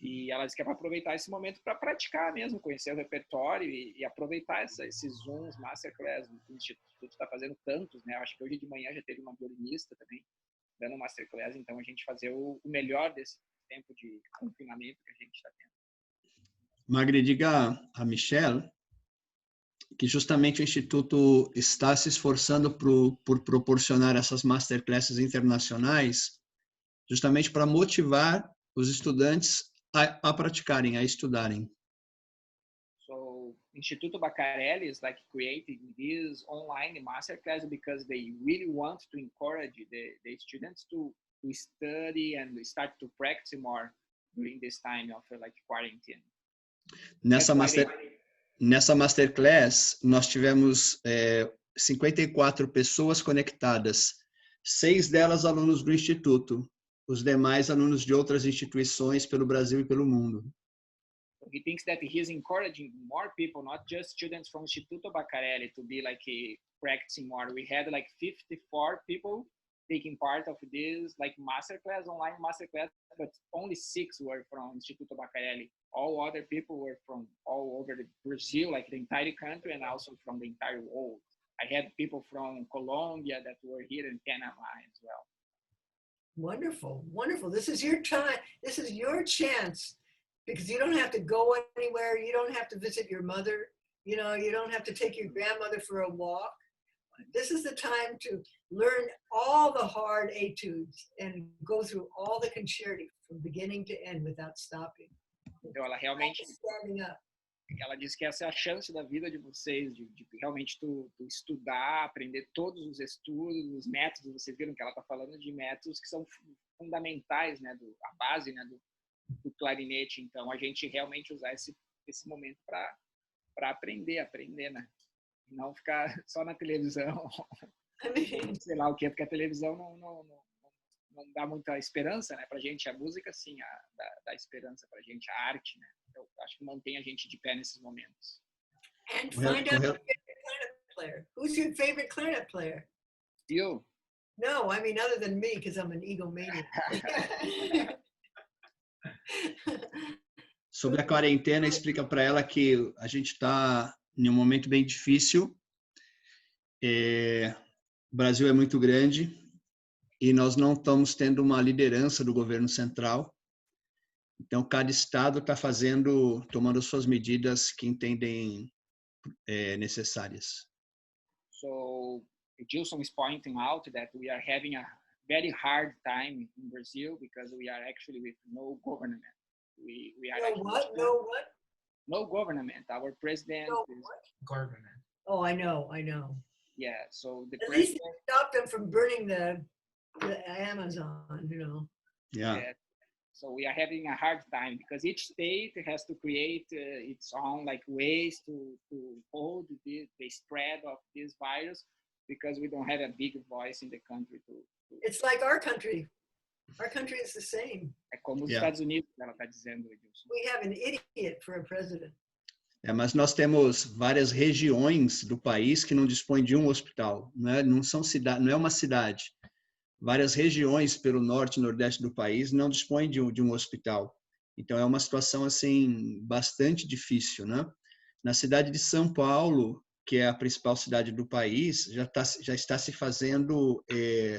E ela diz que é para aproveitar esse momento para praticar mesmo, conhecer o repertório e aproveitar esses Zooms, masterclass, que o Instituto está fazendo tantos, né? Acho que hoje de manhã já teve uma violinista também dando masterclass, então a gente fazer o melhor desse tempo de confinamento que a gente está tendo. Magri, diga a Michele que justamente o Instituto está se esforçando por proporcionar essas masterclasses internacionais justamente para motivar os estudantes a praticarem, a estudarem. So, Instituto Baccarelli is like creating this online masterclass because they really want to encourage the students to study and start to practice more during this time of like quarantine. Nessa masterclass, nós tivemos 54 pessoas conectadas, 6 delas alunos do Instituto, os demais alunos de outras instituições pelo Brasil e pelo mundo. He thinks that he is encouraging more people, not just students from Instituto Baccarelli, to be like practicing more. We had like 54 people taking part of this like masterclass, online masterclass, but only 6 were from Instituto Baccarelli. All other people were from all over Brazil, like the entire country, and also from the entire world. I had people from Colombia that were here in Panama as well. Wonderful, wonderful. This is your time. This is your chance, because you don't have to go anywhere. You don't have to visit your mother. You know, you don't have to take your grandmother for a walk. This is the time to learn all the hard etudes and go through all the concerti from beginning to end without stopping. Então, ela realmente, ela diz que essa é a chance da vida de vocês, de realmente tu estudar, aprender todos os estudos, os métodos. Vocês viram que ela está falando de métodos que são fundamentais, né, a base, né, do clarinete. Então, a gente realmente usar esse momento para aprender, né? E não ficar só na televisão, sei lá o que, porque a televisão não dá muita esperança, né, pra gente. A música, sim, dá esperança pra gente, a arte, né? Eu acho que mantém a gente de pé nesses momentos. And find out your favorite clarinet player. Who's your favorite clarinet player? You? No, I mean other than me, because I'm an egomaniac. Sobre a quarentena, explica para ela que a gente está em um momento bem difícil. O Brasil é muito grande e nós não estamos tendo uma liderança do governo central. Então, cada estado está tomando suas medidas que entendem necessárias. So, Gilson is pointing out that we are having a very hard time in Brazil because we are actually with no government. We are No what? No government. Our president is government. Oh, I know. Yeah, so the At least they stopped them from burning the Amazon, you know. Yeah. So we are having a hard time because each state has to create its own like ways to hold the spread of this virus, because we don't have a big voice in the country. It's like our country. Our country is the same. É como os Estados Unidos, ela está dizendo, Edilson. We have an idiot for a president. Mas nós temos várias regiões do país que não dispõem de um hospital, né? Não é uma cidade. Várias regiões pelo norte e nordeste do país não dispõem de um hospital. Então é uma situação assim bastante difícil, né? Na cidade de São Paulo, que é a principal cidade do país, já está se fazendo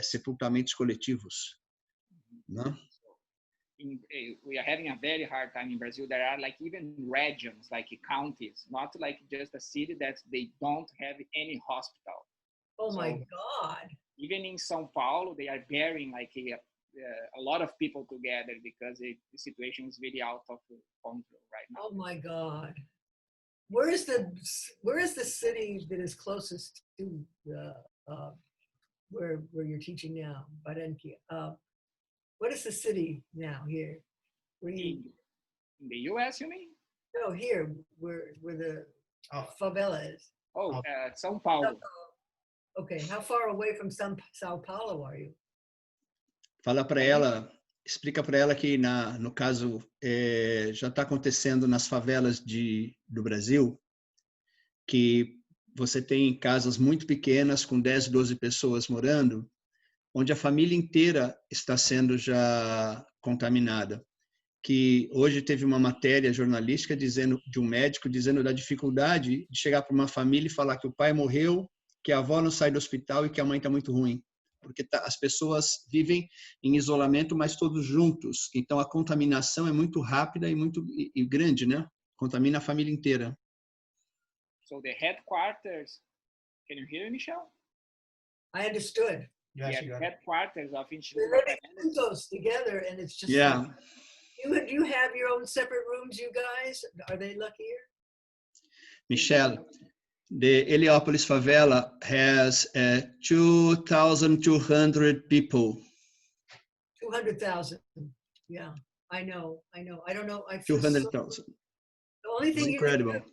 sepultamentos coletivos, né? we are having a very hard time in Brazil. There are like even regions, like counties, not like just a city that they don't have any hospital. Oh my God. Even in São Paulo, they are bearing like a lot of people together because the situation is really out of control right now. Oh my God. Where is the city that is closest to where you're teaching now? Barranquilla. What is the city now here? In the US, you mean? No, here, where the favela is. Oh, São Paulo. Okay, how far away from São Paulo are you? Fala para ela, explica para ela que, no caso, já está acontecendo nas favelas do Brasil, que você tem casas muito pequenas, com 10, 12 pessoas morando, onde a família inteira está sendo já contaminada. Que hoje teve uma matéria jornalística de um médico dizendo da dificuldade de chegar para uma família e falar que o pai morreu, que a avó não sai do hospital e que a mãe está muito ruim. Porque as pessoas vivem em isolamento, mas todos juntos. Então, a contaminação é muito rápida e grande, né? Contamina a família inteira. So the headquarters, can you hear me, Michele? I understood. Yeah, the headquarters of Instituto Baccarelli. Those together, and it's just yeah. Like, do you have your own separate rooms, you guys? Are they lucky here? Michele, the Heliópolis favela has 2,200 people. 200,000. Yeah, I know. I don't know. 200,000. The only thing incredible. You can do,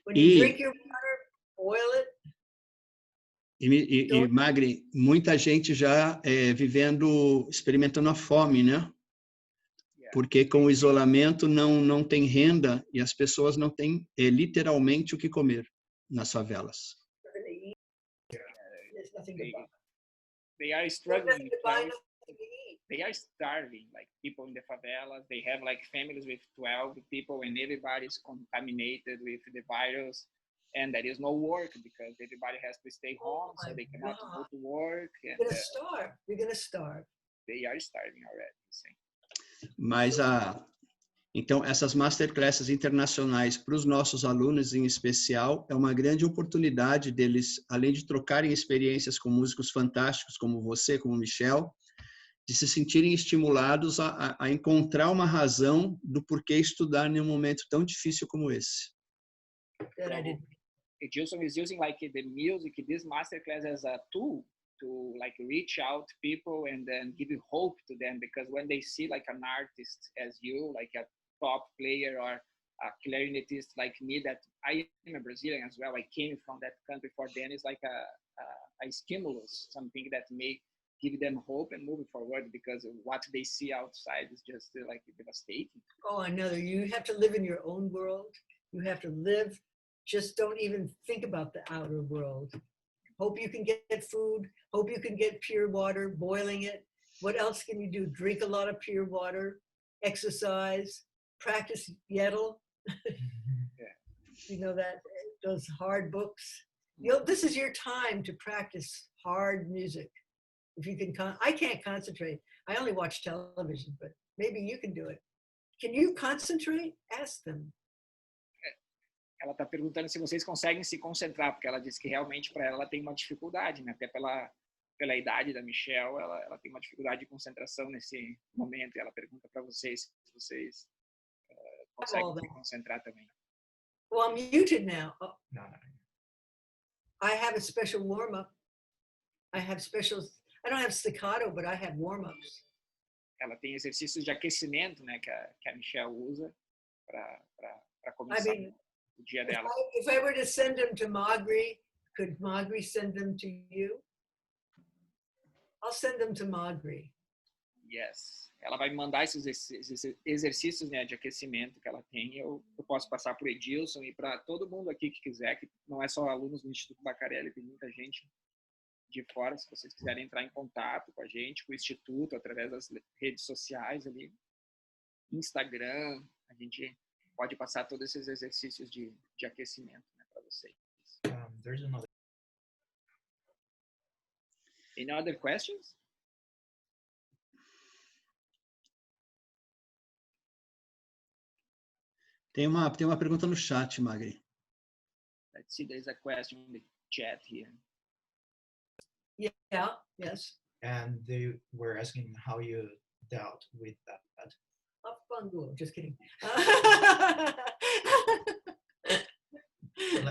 when you drink your water, boil it. E Magri, muita gente já experimentando a fome, né? Porque com o isolamento não tem renda e as pessoas não têm literalmente o que comer nas favelas. They are struggling. They are starving, like people in the favelas. They have like families with 12 people and everybody is contaminated with the virus. And there is no work because everybody has to stay home, so they cannot go to work. And, You're gonna starve. You're gonna starve. They are starving already. Mas então essas masterclasses internacionais para os nossos alunos em especial é uma grande oportunidade deles, além de trocarem experiências com músicos fantásticos como você, como Michele, de se sentirem estimulados a encontrar uma razão do porquê estudar em um momento tão difícil como esse. Edilson is using like the music, this masterclass as a tool to like reach out to people and then give hope to them, because when they see like an artist as you, like a top player or a clarinetist like me, that I am a Brazilian as well, I came from that country, for them it's like a stimulus, something that may give them hope and moving forward, because what they see outside is just like devastating. Oh, I know. You have to live in your own world. You have to live, just don't even think about the outer world. Hope you can get food. Hope you can get pure water, boiling it. What else can you do? Drink a lot of pure water, exercise, practice Yedel. You know that, those hard books. This is your time to practice hard music. If you can, I can't concentrate. I only watch television, but maybe you can do it. Can you concentrate? Ask them. Ela está perguntando se vocês conseguem se concentrar, porque ela disse que realmente para ela tem uma dificuldade, né? Até pela idade da Michele, ela tem uma dificuldade de concentração nesse momento. E ela pergunta para vocês se vocês conseguem se concentrar também. Well, I'm muted now. Oh. No. I have a special warm-up. I don't have staccato, but I have warm-ups. Ela tem exercícios de aquecimento, né, que a Michele usa para começar. O dia dela. If I were to send them to Magri, could Magri send them to you? I'll send them to Magri. Yes. Ela vai me mandar esses exercícios, né, de aquecimento que ela tem. Eu posso passar para o Edilson e para todo mundo aqui que quiser, que não é só alunos do Instituto Baccarelli, tem muita gente de fora. Se vocês quiserem entrar em contato com a gente, com o Instituto, através das redes sociais ali, Instagram, a gente pode passar todos esses exercícios de aquecimento, né, para vocês. There's another. Any other questions? Tem uma pergunta no chat, Magri. Let's see, there's a question in the chat here. Yeah, yes. And they were asking how you dealt with that. Just kidding.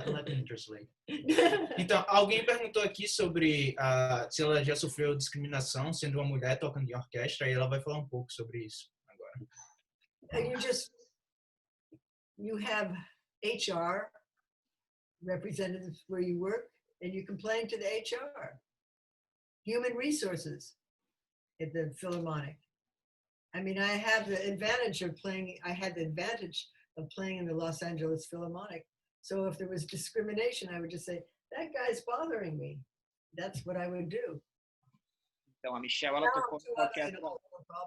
Let me translate. Então, alguém perguntou aqui sobre se ela já sofreu discriminação sendo uma mulher tocando em orquestra, e ela vai falar um pouco sobre isso agora. You have HR representatives where you work, and you complain to the HR. Human resources at the Philharmonic. I mean, I had the advantage of playing in the Los Angeles Philharmonic. So if there was discrimination, I would just say, that guy's bothering me. That's what I would do. Então, a Michele, ela tocou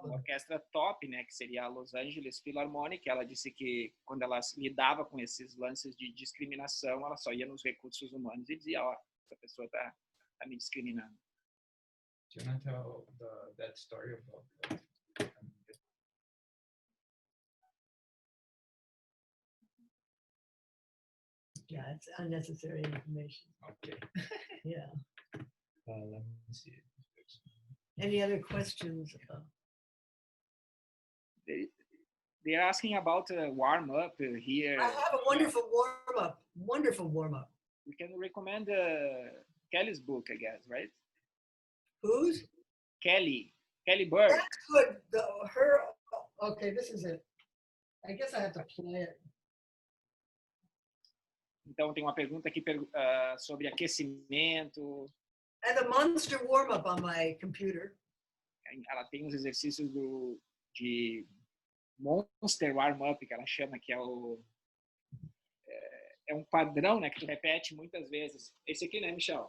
uma orquestra top, né, que seria a Los Angeles Philharmonic. Ela disse que quando ela lidava com esses lances de discriminação, ela só ia nos recursos humanos e dizia, ó, essa pessoa tá me discriminando. Do you want to tell that story about that? Yeah, it's unnecessary information. Okay. Yeah. Let me see. Any other questions? They're asking about warm-up here. I have a wonderful warm-up. Wonderful warm-up. We can recommend Kelly's book, I guess, right? Whose? Kelly Bird. That's good. Okay, this is it. I guess I have to play it. Então, tem uma pergunta aqui sobre aquecimento. I have a monster warm-up on my computer. Ela tem uns exercícios de monster warm-up, que ela chama, que é um padrão, né, que tu repete muitas vezes. Esse aqui, né, Michele?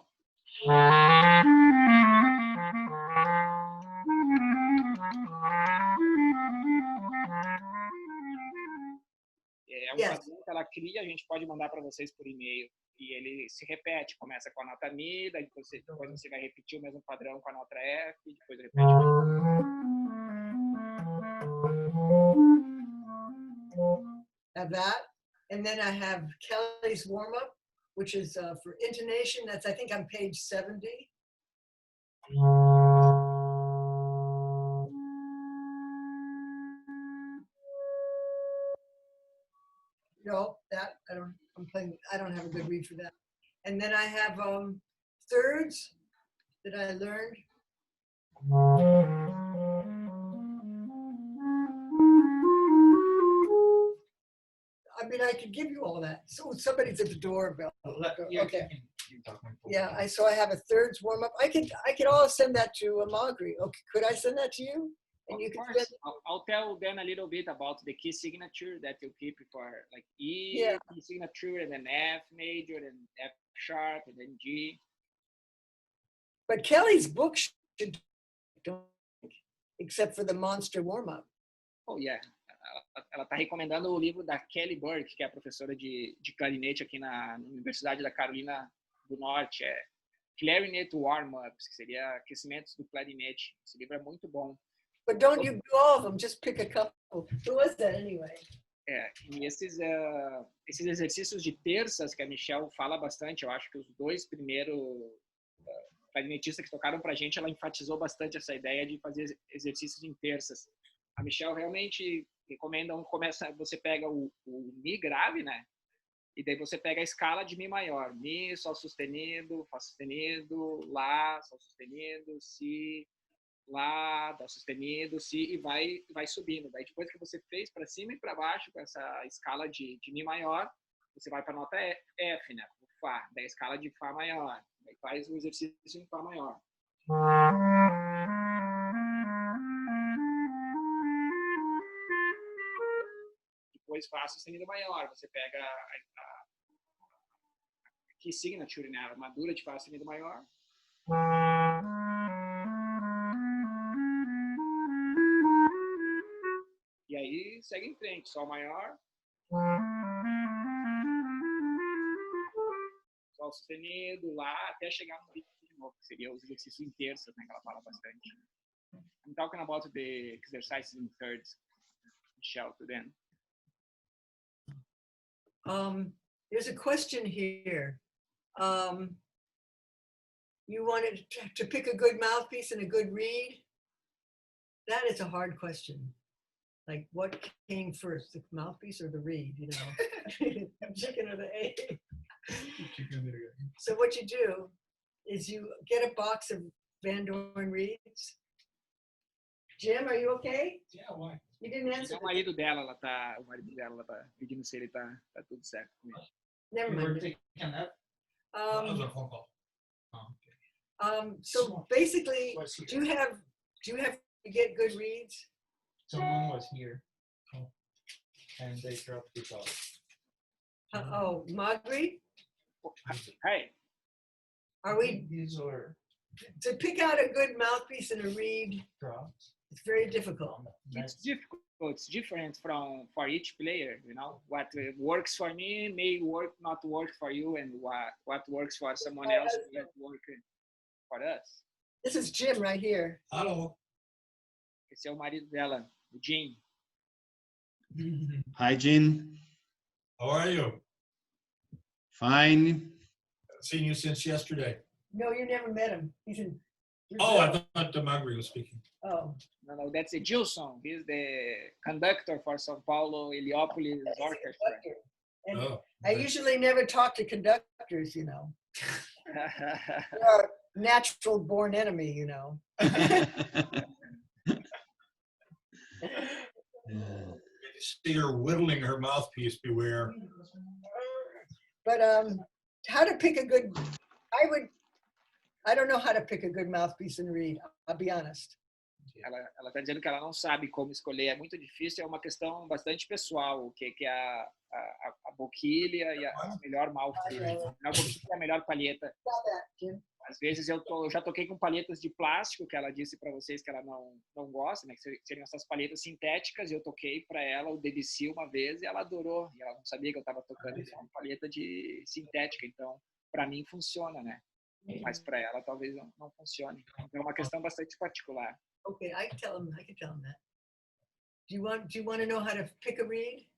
É um padrão que ela cria, a gente pode mandar para vocês por e-mail. E ele se repete, começa com a nota Mi, depois você vai repetir o mesmo padrão com a nota F, depois repete. Have that, and then I have Kelly's warm-up, which is for intonation. That's, I think, on page 70. No, that I don't have a good read for that. And then I have thirds that I learned. I mean, I could give you all that. So somebody's at the doorbell. Okay. Yeah, so I have a thirds warm up. I could all send that to Magri. Okay, could I send that to you? And you can send. I'll tell them a little bit about the key signature that you keep for like E key signature, and then F major, and F sharp, and then G. But Kelly's book should, except for the monster warm up. Oh yeah. Ela está recomendando o livro da Kelly Burke, que é a professora de clarinete aqui na Universidade da Carolina do Norte. É Clarinete Warm-Ups, que seria aquecimentos do clarinete. Esse livro é muito bom. But don't you do all of them, just pick a couple. Who was that anyway? E esses exercícios de terças que a Michele fala bastante, eu acho que os dois primeiros clarinetistas que tocaram pra gente, ela enfatizou bastante essa ideia de fazer exercícios em terças. A Michele realmente recomenda, você pega o Mi grave, né? E daí você pega a escala de Mi maior. Mi, Sol sustenido, Fá sustenido, Lá, Sol sustenido, Si, Lá, Dó sustenido, Si, e vai subindo. Daí depois que você fez para cima e para baixo com essa escala de Mi maior, você vai para a nota F, né? O Fá. Daí a escala de Fá maior. Daí faz o exercício em Fá maior. Depois Fá sustenido maior. Você pega a key signature, né? A armadura de Fá sustenido maior. E aí segue em frente. Sol maior. Sol sustenido, Lá, até chegar no ritmo de novo, que seria os exercícios em terças, né? Que ela fala bastante. I'm talking about the exercises in thirds, Michele, to them. There's a question here. You wanted to pick a good mouthpiece and a good reed? That is a hard question. Like, what came first, the mouthpiece or the reed, you know? Chicken or the egg? So what you do is you get a box of Van Dorn reeds. Jim, are you okay? Yeah, why? You didn't answer. O marido dela tá pedindo se ele tá tudo certo com ele. Never mind. So basically, do you have to get good reads? Someone was here, and they dropped it off. Oh, Magri? Hey. Are we? These are To pick out a good mouthpiece and a reed, drops. it's very difficult. It's difficult. It's different for each player. You know, what works for me may not work for you, and what works for someone else may work for us. This is Jim right here. Hello. Esse é o marido dela, o Jim. Hi, Jean. How are you? Fine. I've seen you since yesterday. No, you never met him. He's in. Oh, I thought Magri was speaking. Oh. No, that's a Gilson. He's the conductor for São Paulo Heliópolis Orchestra. And Oh, I usually never talk to conductors, you know. They're our natural born enemy, you know. see her whittling her mouthpiece, beware. But how to pick a good, I don't know how to pick a good mouthpiece and read, I'll be honest. Ela está dizendo que ela não sabe como escolher, é muito difícil, é uma questão bastante pessoal, o que é a boquilha e a melhor mouthpiece, a boquilha e a melhor palheta. Às vezes eu já toquei com palhetas de plástico, que ela disse para vocês que ela não gosta, né, que seriam essas palhetas sintéticas, e eu toquei para ela o DBC uma vez e ela adorou, e ela não sabia que eu estava tocando uma palheta de sintética, então para mim funciona, né? Mas para ela talvez não funcione. Então é uma questão bastante particular. Okay, I can tell him that. Do you want to know how to pick a reed?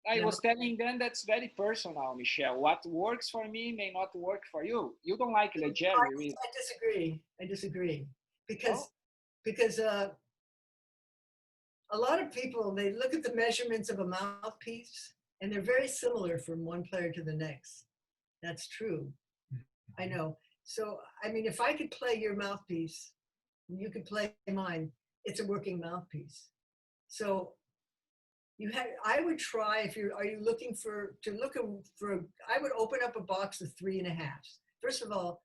I was telling them that's very personal, Michele. What works for me may not work for you. You don't like Legere reed. I disagree. Because a lot of people, they look at the measurements of a mouthpiece and they're very similar from one player to the next. That's true. I know. So, I mean, if I could play your mouthpiece, you could play mine, it's a working mouthpiece. So I would try, are you looking for, I would open up a box of 3.5. First of all,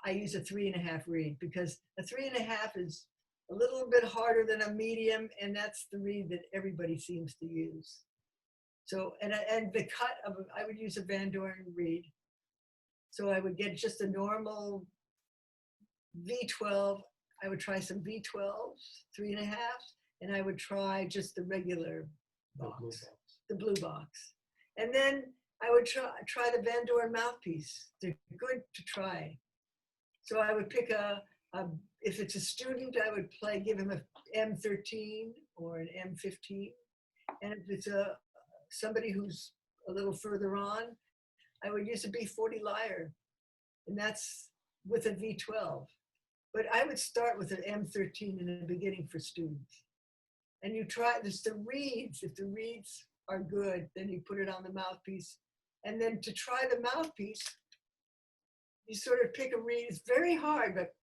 I use a 3.5 reed because a 3.5 is a little bit harder than a medium, and that's the reed that everybody seems to use. So, and the cut of, I would use a Van Dorn reed. So I would get just a normal V12. I would try some V12s, 3.5, and I would try just the regular box, the blue box. And then I would try the Van Dorn mouthpiece. They're good to try. So I would pick if it's a student, I would give him a M13 or an M15. And if it's somebody who's a little further on, I would use a B40 lyre, and that's with a V12. But I would start with an M13 in the beginning for students. And you try the reeds. If the reeds are good, then you put it on the mouthpiece. And then to try the mouthpiece, you sort of pick a reed. It's very hard, but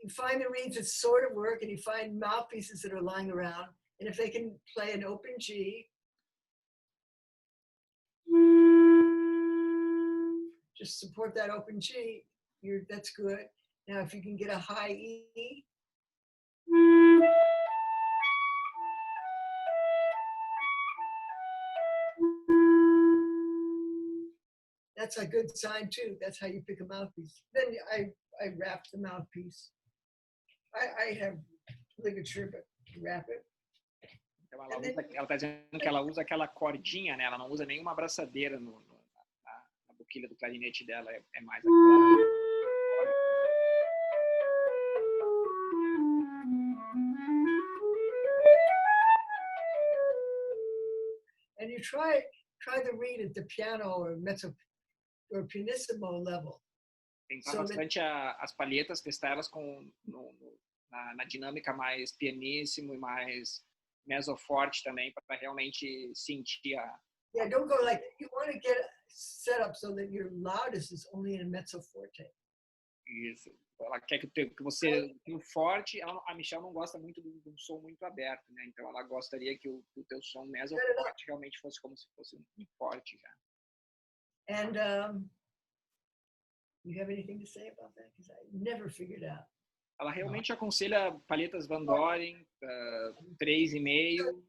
you find the reeds that sort of work, and you find mouthpieces that are lying around. And if they can play an open G, just support that open G, that's good. Now, if you can get a high E, that's a good sign too. That's how you pick a mouthpiece. Then I wrap the mouthpiece. I have ligature, but wrap it. Então ela está dizendo que ela usa aquela cordinha, né? Ela não usa nenhuma abraçadeira na boquilha do clarinete dela, é mais aquela. And you try, try to read at the piano or mezzo or pianissimo level. Tentar bastante as palhetas, testar elas na dinâmica mais pianíssimo e mais mesoforte também, para realmente sentir a... Yeah, don't go like, you want to get set up so that your loudest is only in mezzo forte. Isso. Ela quer que você tenha forte. A Michele não gosta muito de um som muito aberto, né? Então ela gostaria que o teu som mesoforte realmente fosse como se fosse um forte já. And you have anything to say about that? Because I never figured out. Ela realmente aconselha palhetas Van Doren, 3,5,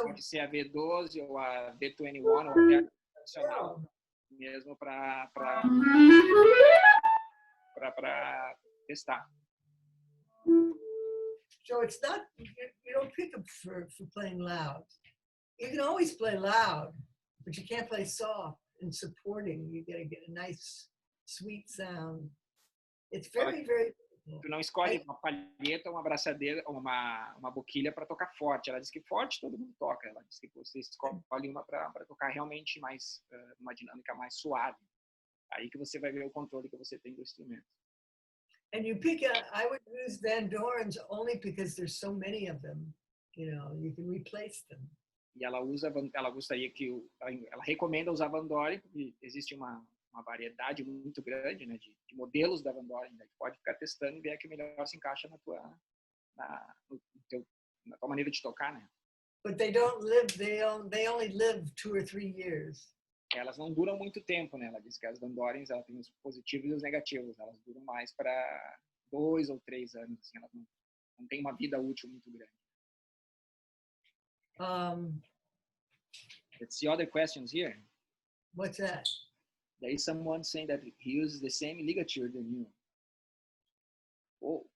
pode ser a V12 ou a V21, ou a tradicional, mesmo para testar. So it's not, you don't pick up for playing loud. You can always play loud, but you can't play soft and supporting. You gotta get a nice, sweet sound. It's very, very difficult. Tu não escolhe uma palheta, uma abraçadeira, uma boquilha para tocar forte. Ela diz que forte todo mundo toca. Ela diz que você escolhe uma para tocar realmente mais, uma dinâmica mais suave. Aí que você vai ver o controle que você tem do instrumento. And you pick I would use Van Dorens only because there's so many of them. You know, you can replace them. E ela gostaria ela recomenda usar Van Doren, porque existe uma variedade muito grande, né, de modelos da Van Doren, né, que pode ficar testando e ver a que melhor se encaixa na tua maneira de tocar, né? But they don't live, they only live 2 or 3 years. Elas não duram muito tempo, né? Ela diz que as Van Dorens, ela tem os positivos e os negativos. Elas duram mais para 2 ou 3 anos. Assim, elas não têm uma vida útil muito grande. Let's see other questions here. What's that? There is someone saying that he uses the same ligature than you. Oh.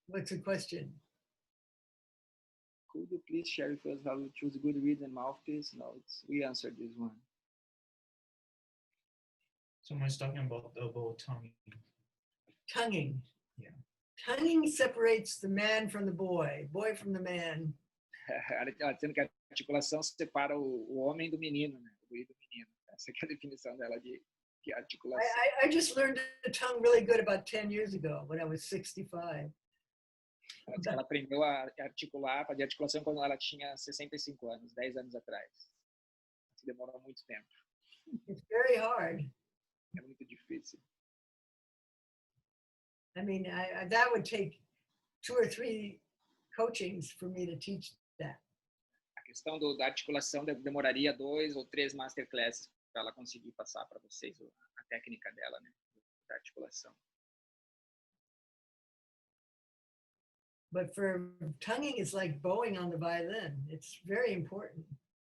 What's the question? Could you please share with us how you choose good reeds and mouthpiece? No, we answered this one. Someone's talking about tonguing. Tonguing. Yeah. Tonguing separates the man from the boy from the man. Ela dizendo que a articulação separa o homem do menino, né? O guri do menino. Essa é a definição dela de articulação. I just learned the tongue really good about 10 years ago when I was 65. Ela aprendeu a articular, fazer articulação quando ela tinha 65 anos, 10 anos atrás. Isso demorou muito tempo. It's very hard. É muito difícil. I mean, that would take 2 or 3 coachings for me to teach that. A questão da articulação demoraria 2 ou 3 masterclasses para ela conseguir passar para vocês a técnica dela, né, da articulação. But for tonguing, it's like bowing on the violin. It's very important,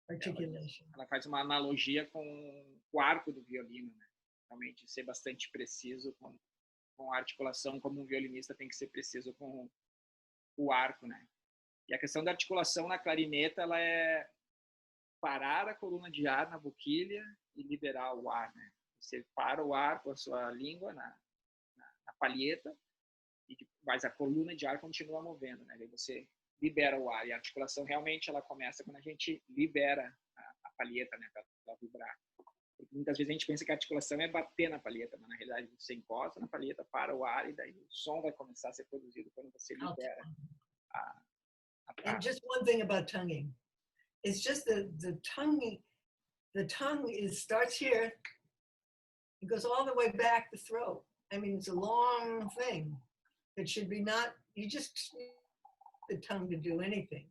articulation. Ela faz uma analogia com o arco do violino, né? Realmente ser bastante preciso com a articulação, como um violinista tem que ser preciso com o arco, né? E a questão da articulação na clarineta, ela é parar a coluna de ar na boquilha e liberar o ar, né? Você para o ar com a sua língua na palheta, mas a coluna de ar continua movendo, né? Aí você libera o ar. E a articulação realmente ela começa quando a gente libera a palheta, né? Para ela vibrar. Porque muitas vezes a gente pensa que a articulação é bater na palheta, mas na realidade você encosta na palheta, para o ar e daí o som vai começar a ser produzido quando você libera a And just one thing about tonguing. It's just the tongue starts here, it goes all the way back the throat. I mean, it's a long thing. It should be not, you just need the tongue to do anything.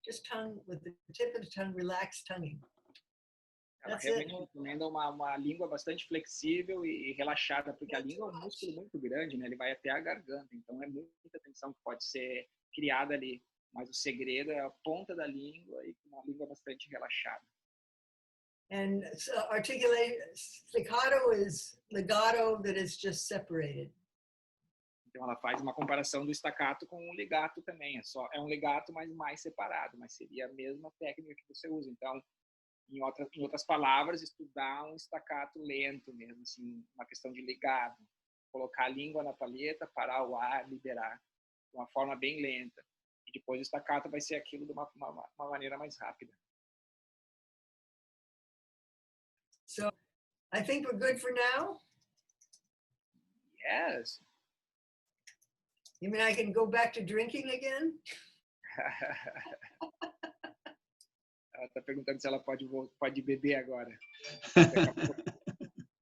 Just tongue, with the tip of the tongue, relaxed tonguing. Ela realmente recomenda uma língua bastante flexível e relaxada, porque a língua é um músculo muito grande, né? Ele vai até a garganta, então é muita tensão que pode ser criada ali. Mas o segredo é a ponta da língua e uma língua bastante relaxada. And so staccato is legato that is just separated. Então ela faz uma comparação do staccato com o legato também. É um legato, mas mais separado, mas seria a mesma técnica que você usa. Então, em outras palavras, estudar um staccato lento mesmo, assim, uma questão de ligado. Colocar a língua na palheta, parar o ar, liberar. De uma forma bem lenta. E depois o staccato vai ser aquilo de uma maneira mais rápida. So, I think we're good for now. Yes. You mean I can go back to drinking again? Ela está perguntando se ela pode beber agora.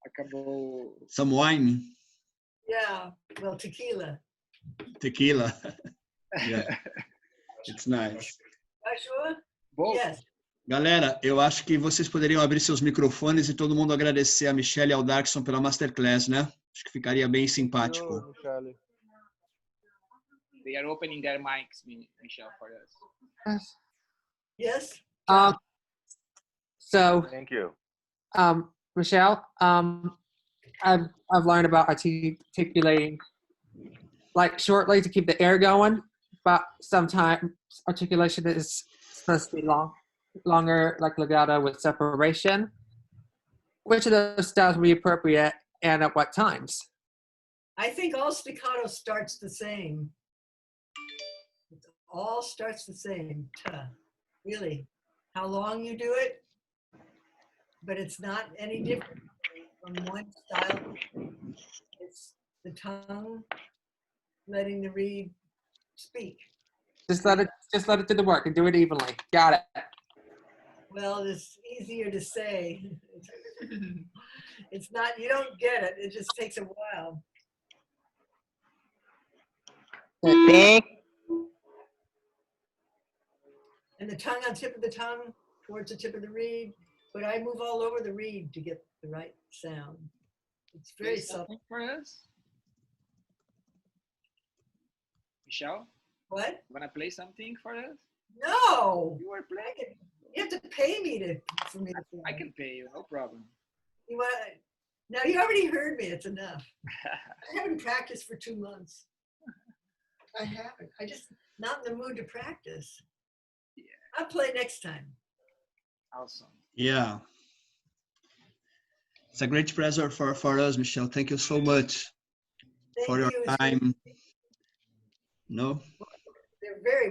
Acabou. Some wine. Yeah, well, tequila. Tequila. Yeah. It's nice. Sure? Bom. Yes. Galera, eu acho que vocês poderiam abrir seus microfones e todo mundo agradecer a Michele e ao Darkson pela Masterclass, né? Acho que ficaria bem simpático. They are opening their mics, Michele, for us. Yes. So, thank you. Michele, I've learned about articulating like shortly to keep the air going, but sometimes articulation is supposed to be longer, like legato with separation. Which of those styles would be appropriate and at what times? I think all staccato starts the same. It all starts the same. Really. How long you do it, but it's not any different from one style. It's the tongue letting the reed speak. Just let it do the work and do it evenly. Got it. Well, it's easier to say. It's not, you don't get it. It just takes a while. And the tongue on tip of the tongue towards the tip of the reed, but I move all over the reed to get the right sound. It's very subtle. For us? Michele? What? You want to play something for us? No! You are playing? You have to pay me for me to play. I can pay you, no problem. You want? Now you already heard me, it's enough. I haven't practiced for 2 months. I haven't. I just not in the mood to practice. Yeah. I'll play next time. Awesome. Yeah. It's a great pleasure for us, Michele. Thank you so much for your time. No?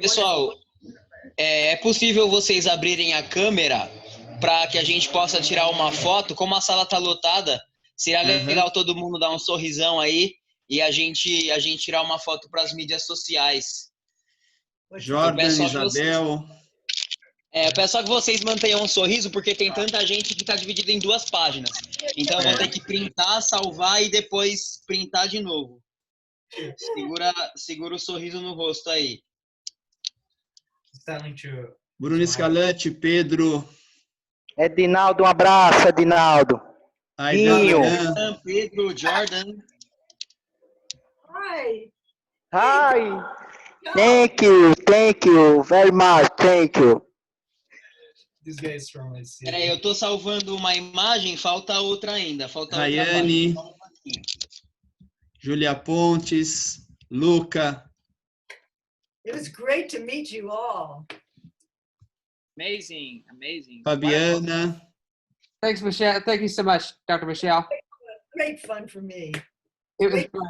Pessoal, é possível vocês abrirem a câmera para que a gente possa tirar uma foto? Como a sala está lotada, seria legal todo mundo dar um sorrisão aí e a gente tirar uma foto para as mídias sociais. Jordan, Isabel. Eu peço só que vocês mantenham um sorriso, porque tem tanta gente que está dividida em 2 páginas. Então eu vou ter que printar, salvar e depois printar de novo. Segura o sorriso no rosto aí. Bruno Escalante, Pedro. Edinaldo, um abraço, Edinaldo. Dinho. Pedro, Jordan. Hi. Hi. Thank you very much, thank you. Peraí, eu tô salvando uma imagem, falta outra ainda. Falta Rayane, Julia Pontes, Luca. It was great to meet you all. Amazing. Fabiana. Thanks, Michele. Thank you so much, Dr. Michele. Great fun for me. It was fun.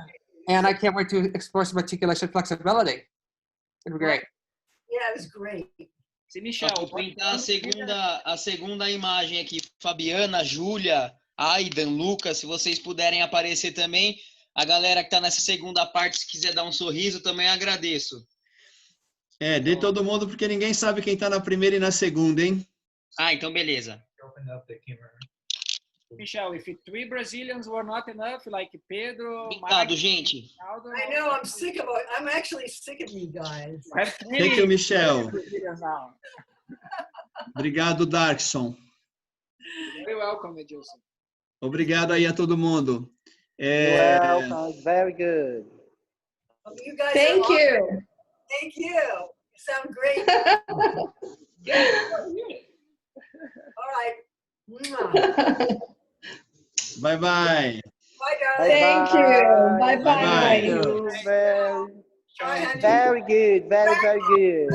And I can't wait to explore some articulation flexibility. It'll be great. Yeah, it was great. Vou printar a segunda imagem aqui. Fabiana, Júlia, Aidan, Lucas, se vocês puderem aparecer também. A galera que está nessa segunda parte, se quiser dar um sorriso, também agradeço. Dê todo mundo, porque ninguém sabe quem está na primeira e na segunda, hein? Então beleza. Michele, if 3 Brazilians were not enough, like Pedro, Obrigado, gente. I know, I'm sick of it. I'm actually sick of you guys. Thank you, Michele. Obrigado, Darkson. Very welcome, Edilson. Obrigado aí a todo mundo. Welcome, very good. You guys Thank you. Thank you. You sound great. All right. Bye bye. Bye, guys. Thank you. Bye bye. Very good, very good.